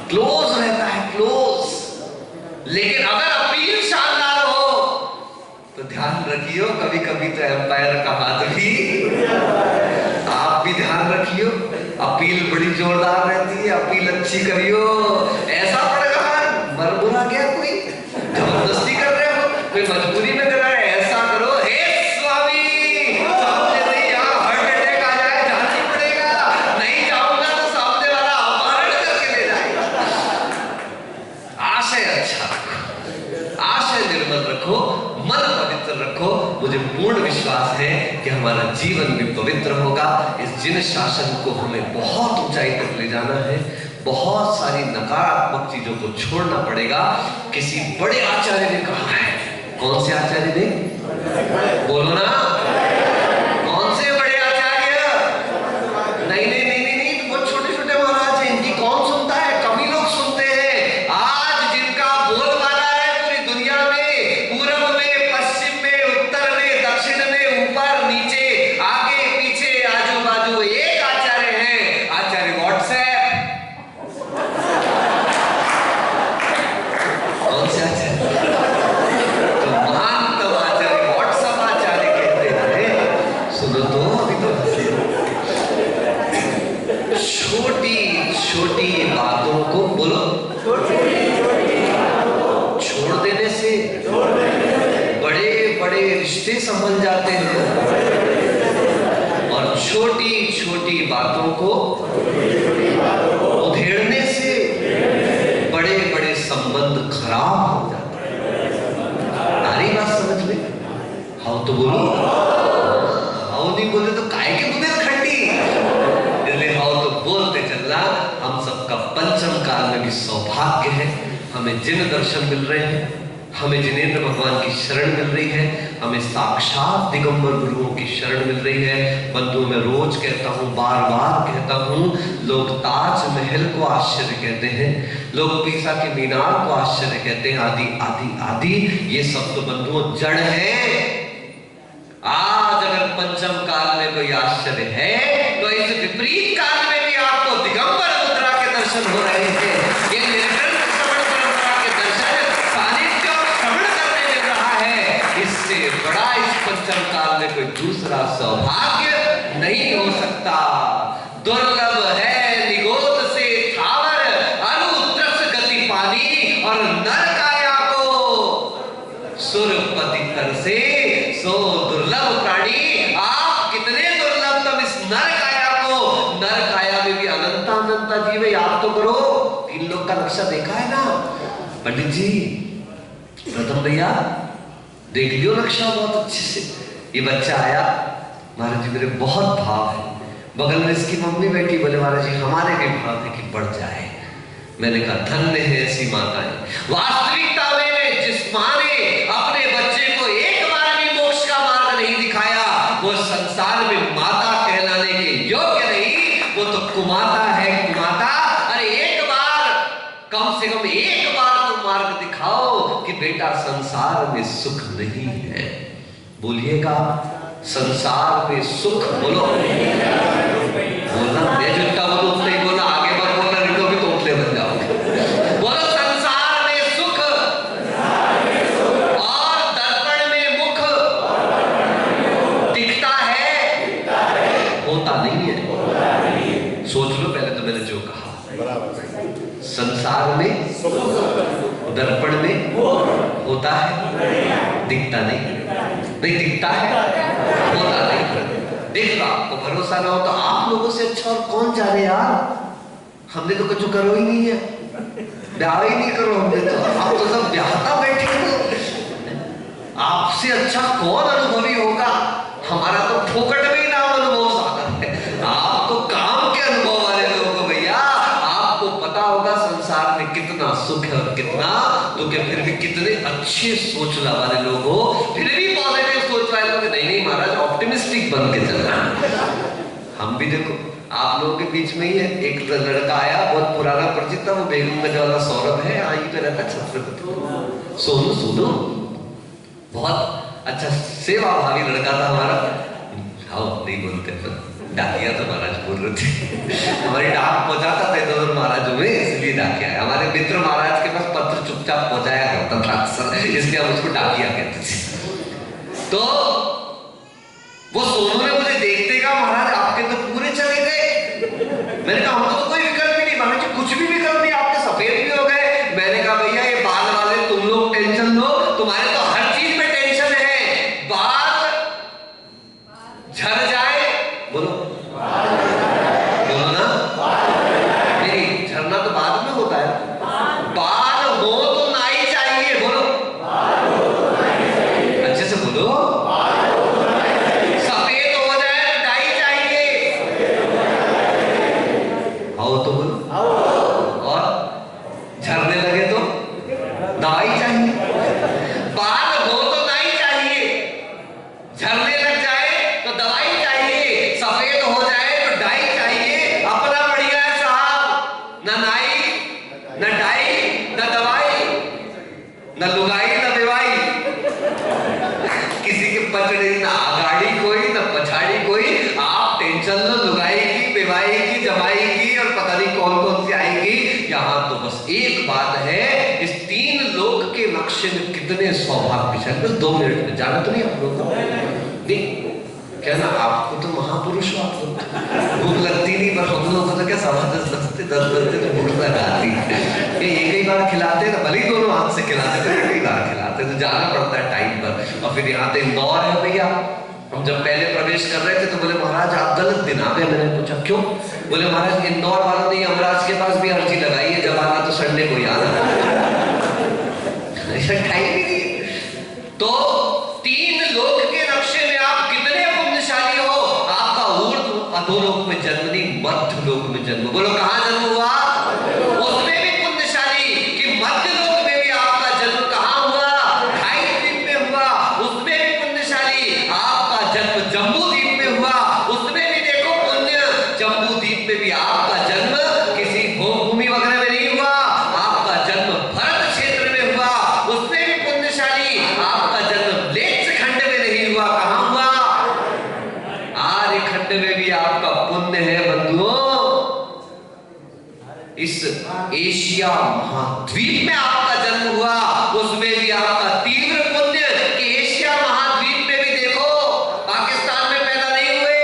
क्लोज रहता है, क्लोज। लेकिन अगर अपील शानदार हो तो ध्यान रखियो कभी कभी तो एम्पायर का हाथ भी, आप भी ध्यान रखियो, अपील बड़ी जोरदार रहती है, अपील अच्छी करियो। ऐसा पड़ेगा मर बुरा गया, कोई जबरदस्ती कर रहे हो, कोई मजबूरी में कर रहा है, ऐसा करो हे स्वामी सामने नहीं, यहाँ हार्ट अटैक आ जाए जाना ही पड़ेगा, नहीं जाऊंगा तो सामने वाला अपहरण करके ले जाएगा। आशय अच्छा रखो, आशय निर्मल रखो, मन पवित्र रखो। मुझे पूर्ण विश्वास है कि हमारा जीवन भी पवित्र होगा। इस जिन शासन को हमें बहुत ऊंचाई तक ले जाना है, बहुत सारी नकारात्मक चीजों को छोड़ना पड़ेगा। किसी बड़े आचार्य ने कहा है, कौन से आचार्य ने, बोलो ना, कौन से बड़े आचार्य? नहीं नहीं नहीं नहीं, नहीं बहुत छोटे छोटे महाराज हैं, इनकी कौन सुनता है, कम ही लोग सुनते हैं। आज जिनका बोलबाला है पूरी दुनिया में, पूरब में, पश्चिम में, उत्तर में, दक्षिण में, ऊपर नीचे, आगे पीछे, आजू बाजू, एक आचार्य है, आचार्य व्हाट्सएप। कौन से आचार्य? तो महान तब आचार्य व्हाट्सएप आचार्य कहते हैं। सुनो तो अभी तो छोटी छोटी बातों को बोलो, छोड़ देने से बड़े बड़े रिश्ते संभल जाते हैं, और छोटी छोटी बातों को उधेड़ने से बड़े बड़े संबंध खराब हो जाते हैं। सारी बात समझ में? हाँ तो बोलो, हाँ नहीं बोले तो काय के बुनियाद खंडी, इसलिए हाँ तो बोलते चलना। हम सबका पंचम काल में भी सौभाग्य है, हमें जिन दर्शन मिल रहे हैं, हमें जिनेंद्र भगवान की शरण मिल रही है, हमें साक्षात दिगंबर गुरुओं की शरण मिल रही है। बंधुओं मैं रोज कहता हूँ, बार बार कहता हूँ, लोग ताजमहल को आश्चर्य कहते हैं, लोग पीसा के मीनार को आश्चर्य कहते हैं, आदि आदि आदि, ये सब तो बंधुओं जड़ है। आज अगर पंचम काल में कोई आश्चर्य है तो इस विपरीत काल में भी आपको दिगंबर मुद्रा के दर्शन हो रहे हैं। ये निरंतर श्रवण परंपरा के दर्शन सानिध्य और श्रवण करने मिल रहा है। इससे बड़ा इस पंचम काल में कोई दूसरा सौभाग्य नहीं हो सकता। दुर्लभ है निगोद से थावर, अनुत्रस गति पानी, और नर काया को सुरपति तर से सो दुर्लभ प्राणी। आप कितने दुर्लभ, तब इस नर काया को, नर काया में भी अनंता अनंता जीव है। याद तो करो, 3 लोग का नक्शा देखा है ना पंडित जी? प्रथम भैया देख लियो नक्शा बहुत अच्छे से। ये बच्चा आया, महाराज जी मेरे बहुत भाव है, बगल में इसकी मम्मी बैठी, बोले महाराज जी हमारे भी भाव है कि बढ़ जाए। मैंने कहा धन्य है ऐसी माताएं। वास्तविकता में जिस माँ ने अपने बच्चे को एक बार भी मोक्ष का मार्ग नहीं दिखाया, वो संसार में माता कहलाने के योग्य नहीं, वो तो कुमाता है, कुमाता। अरे एक बार, कम से कम एक बार तो मार्ग दिखाओ कि बेटा संसार में सुख नहीं है। बोलिएगा संसार में सुख, बोलो बोलना, मैं झुटका बोलो उतना ही बोला, आगे बार बोलना नहीं तो भी तोतले बन जाओगे। बोलो संसार में सुख और दर्पण में मुख दिखता है, होता नहीं है। सोच लो पहले तो मैंने जो कहा, संसार में दर्पण में होता है, दिखता नहीं, नहीं दिखता है, होता नहीं। देख लो, आपको भरोसा ना हो तो आप लोगों से अच्छा और कौन जाने यार। हमने तो कुछ करो ही नहीं है, ब्याह ही नहीं करो हमने तो, आप तो सब ब्याहता बैठे हो। आपसे अच्छा कौन अनुभवी होगा? हमारा तो फोकट में ही नाम अनुभव साधन है, आप तो काम के अनुभव वाले लोग हो भैया। आपको पता होगा संसार में कितना सुख है और कितना दुख है, फिर भी कितने अच्छे सोचने वाले लोग हो, फिर भी पॉजिटिव सोच वाले लोग। नहीं महाराज ऑप्टिमिस्टिक बन के चलना। हम भी देखो आप लोगों के बीच में ही है, एक लड़का आया बहुत पुराना परिचित था, वो बेगमगंज वाला सौरभ है, आई पे रहता छत्रपति सोनू, सोनू बहुत अच्छा सेवा भावी लड़का था हमारा। हाँ नहीं बोलते पर डाकिया तो महाराज बोल रहे थे। हमारी डाक पहुंचाता था इधर महाराजों में, इसलिए डाकिया है। हमारे मित्र महाराज के पास पत्र चुपचाप पहुंचाया करता था अक्सर, इसलिए हम उसको डाकिया कहते थे। तो वो सोनू ने मुझे देखते कहा महाराज आपके तो पूरे चल मैंने कहा हमको तो कोई विकल्प ही नहीं, महाराज जी कुछ भी विकल्प नहीं, आपके सफेद भी हो गए। मैंने कहा भैया ये बाल वाले तुम लोग टेंशन लो, तुम्हारे तो हर चीज में टेंशन है। बाल झड़ जाए, बोलो बोलो ना, नहीं झड़ना तो बाद में होता है, बाल हो तो नाई चाहिए, बोलो अच्छे से बोलो, सफेद हो जाए तो डाई चाहिए, आओ तो बोलो, और झड़ने लगे तो दवाई चाहिए, बाल हो तो नाई चाहिए, झड़ने लग जाए तो दवाई चाहिए, सफेद हो जाए तो डाई चाहिए। अपना बढ़िया है साहब, ना नाई ना डाई ना दवाई ना लुगाई ना बेवाई, किसी के पचड़े ना आगाड़ी कोई ना पछाड़ी कोई। आप टेंशन लो लुगाई की, बेवाई की, जमाई की और पता नहीं कौन कौन सी आएगी। यहाँ तो बस एक बात है, इस 3 लोक के नक्शे में कितने सौभाग्यशाली। बस 2 मिनट में जाना तो नहीं आप लोगों को, नहीं क्या ना, आपको तो महापुरुष हो आप लोग, भूख लगती नहीं, पर हम लोग को तो क्या 10 बजते तो भूख लग आती। ये एक ही बार खिलाते ना, भले ही दोनों हाथ से खिलाते तो एक ही बार खिलाते, तो जाना पड़ता है टाइम पर। और फिर यहाँ तो इंदौर है भैया, हम जब पहले प्रवेश कर रहे थे तो बोले महाराज आप गलत दिन आ गए। मैंने पूछा क्यों? बोले महाराज इंदौर वालों ने यमराज के पास भी अर्जी लगाई है, जब आना तो संडे को ही आना, ऐसा टाइम ही नहीं। तो 3 लोक के नक्शे में आप कितने पुण्यशाली हो। आपका ऊर्ध्व अधोलोक में जन्म नहीं, मध्य लोक में जन्म। बोलो कहां जन्म हुआ? उसमें भी पुण्यशाली कि मध्य लोक में भी आपका जन्म कहां हुआ? ढाई द्वीप में हुआ, उसमें भी पुण्यशाली। आपका जन्म जम्बू द्वीप में हुआ, उसमें भी देखो पुण्य। जम्बू द्वीप में भी आपका जन्म किसी भूमि वगैरह में नहीं हुआ, आपका जन्म भरत क्षेत्र में हुआ, उसमें भी पुण्यशाली। आपका जन्म लेच खंड में नहीं हुआ, कहां हुआ? आर्य खंड में भी आपका पुण्य है बंधुओं। इस एशिया महाद्वीप में आपका जन्म हुआ, उसमें भी आपका तीव्र पुण्य कि एशिया महाद्वीप में भी देखो, पाकिस्तान में पैदा नहीं हुए,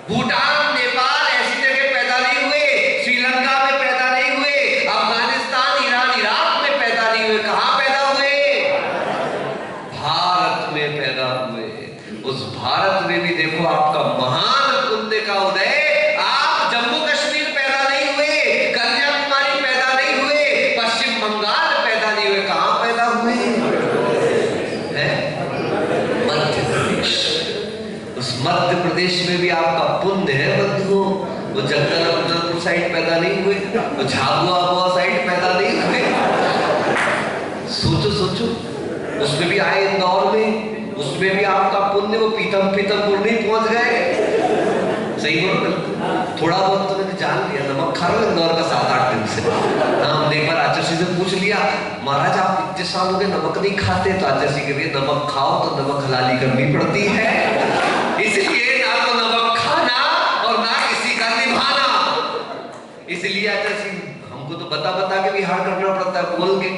भूटान नेपाल ऐसी जगह पैदा नहीं हुए, श्रीलंका में पैदा नहीं हुए, अफगानिस्तान ईरान इराक में पैदा नहीं हुए, कहां पैदा हुए? भारत में पैदा हुए। उस भारत में भी देखो आपका महान पुण्य का उदय। आप जम्मू कश्मीर पैदा नहीं हुए, कन्याकुमारी पैदा नहीं हुए, पश्चिम बंगाल पैदा नहीं हुए, कहां पैदा हुए? मध्य प्रदेश। उस मध्य प्रदेश में भी आपका पुण्य है बंधुओं। वो जगदलपुर साइड पैदा नहीं हुए, वो झाबुआ साइड पैदा नहीं हुए। सोचो सोचो, उसमें भी आए इंदौर में, उसमें भी आपका पुण्य। वो पीतमपुर नहीं पहुंच गए। सही बोलो, थोड़ा बहुत तो मैंने जान लिया, नमक खा रहे हो इंदौर का 7-8 दिन से। हमने एक बार आचार्य से पूछ लिया, महाराज आप इतने साल हो गए नमक नहीं खाते, तो आचार्य के लिए नमक खाओ तो नमक हलाली करनी पड़ती है, इसलिए ना तो नमक खाना और ना किसी का निभाना। इसलिए आचार्य हमको तो बता के विहार करना पड़ता है, बोल के।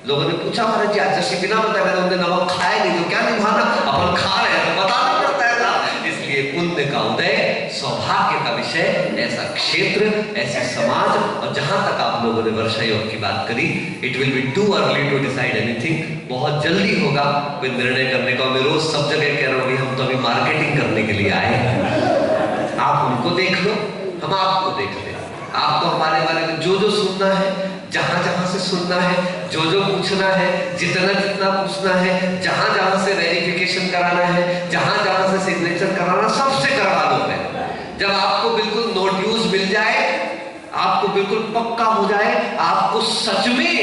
लोगों ने पूछा महाराज जी आचार्य बिना बताए, मैंने उन्हें नमक खाया नहीं तो क्या निभाना, अपन खा रहे हैं तो बताना पड़ता है ना। इसलिए पुण्य का उदय, सौभाग्य का विषय, ऐसा क्षेत्र, ऐसे समाज। और जहां तक आप लोगों ने वर्षा योग की बात करी, it will be too early to decide anything. बहुत जल्दी होगा कोई निर्णय करने का। मैं रोज सब जगह कह रहा हूँ हम तो अभी मार्केटिंग करने के लिए आए हैं। आप उनको देख लो, हम आपको देखते हैं। आपको हमारे बारे में जो सुनना है, जहां से सुनना है, जो पूछना है, जितना पूछना है, जहां से वेरिफिकेशन कराना है, जहां से सिग्नेचर कराना, सबसे करवा दो मैं। जब आपको बिल्कुल नोट मिल जाए, आपको बिल्कुल पक्का हो जाए, आपको सच में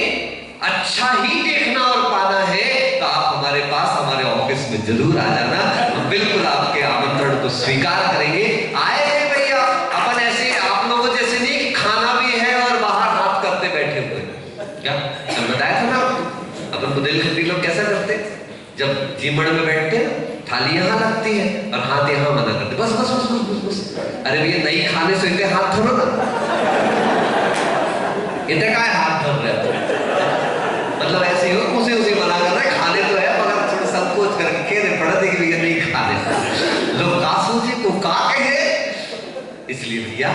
अच्छा ही देखना और पाना है, तो आप हमारे पास, हमारे ऑफिस में जरूर आ जाना। हम बिल्कुल आपके आमंत्रण को स्वीकार करेंगे। आए हैं भैया, अपन ऐसे आप लोगों जैसे नहीं कि खाना भी है और बाहर हाथ करते बैठे हुए। क्या बताया था ना आपको, अपन बुंदेलखंडी लोग कैसा करते, जब जीमड़ में बैठते थाली यहाँ लगती है और हाथ यहाँ मना करते, बस बस बस बस बस बस। अरे भैया नहीं खाने से इतने हाथ धरो ना, इतने का हाथ धर रहे हो, मतलब ऐसे ही हो, उसे मना कर रहे, खाने तो है मगर थोड़ा संकोच करके कह रहे पड़ा थे कि भैया नहीं खाने। लोग का सोचे को का कहे, इसलिए भैया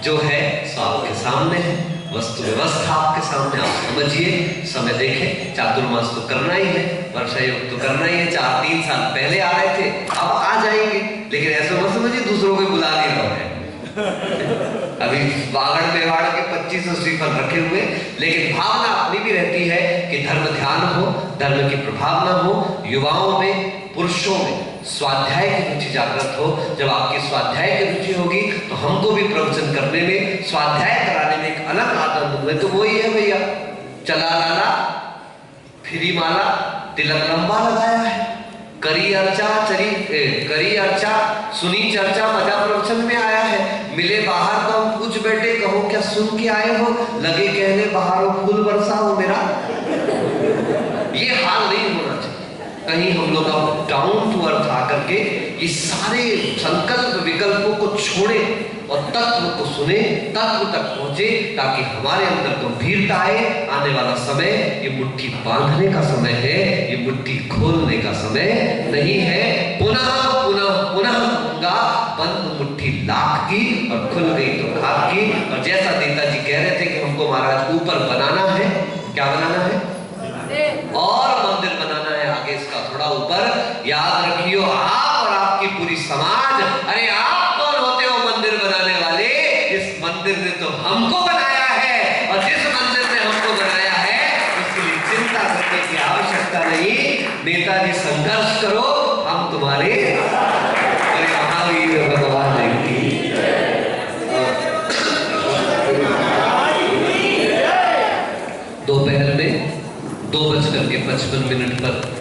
जो है सो आपके सामने है, वस्तु व्यवस्था आपके सामने, आप समझिए, समय देखें, चातुर्मास तो करना ही है, वर्षा योग तो करना ही है। 4-3 साल पहले आ रहे थे, अब आ जाएंगे, लेकिन ऐसा मत समझिए दूसरों को बुला नहीं रहा है। अभी बागड़ मेवाड़ के 2500 श्रीफल रखे हुए, लेकिन भावना अपनी भी रहती है कि धर्म ध्यान हो, धर्म की प्रभावना हो, युवाओं में, पुरुषों में स्वाध्याय की रुचि जागृत हो। जब आपकी स्वाध्याय की रुचि होगी तो हमको भी प्रवचन करने में, स्वाध्याय कराने में एक अलग आनंद हुए। तो वही है भैया, चला लाला फिरी माला, तिलक लंबा लगाया है, करी अर्चा सुनी चर्चा, मजा प्रवचन में आया है। मिले बाहर तो हम पूछ बैठे, कहो क्या सुन के आए हो, लगे कहने बाहर फूल बरसा हो मेरा। ये हाल नहीं होना चाहिए। कहीं हम लोग अब डाउन टू अर्थ आकर के ये सारे संकल्प विकल्पों को छोड़े और तत्व को सुने, तत्व तक पहुंचे, ताकि हमारे अंदर गंभीरता आए। आने वाला समय ये मुट्ठी बांधने का समय है, ये मुट्ठी खोलने का समय नहीं है। पुनः पुनः पुनः कहूंगा, बंद मुट्ठी लाख की और खुल गई तो लाख की। और जैसा नेताजी कह रहे थे कि हमको महाराज ऊपर बनाना है, क्या बनाना है, और मंदिर बनाना है आगे इसका थोड़ा ऊपर। याद रखियो, आप और आपकी पूरी समाज, अरे आप कौन होते हो मंदिर बनाने वाले? इस मंदिर ने तो हमको बनाया है, और जिस मंदिर ने हमको बनाया है उसके लिए चिंता करने की आवश्यकता नहीं। नेताजी संघर्ष करो, हम तुम्हारे महावीर भगवान की। दोपहर में 2:55 पर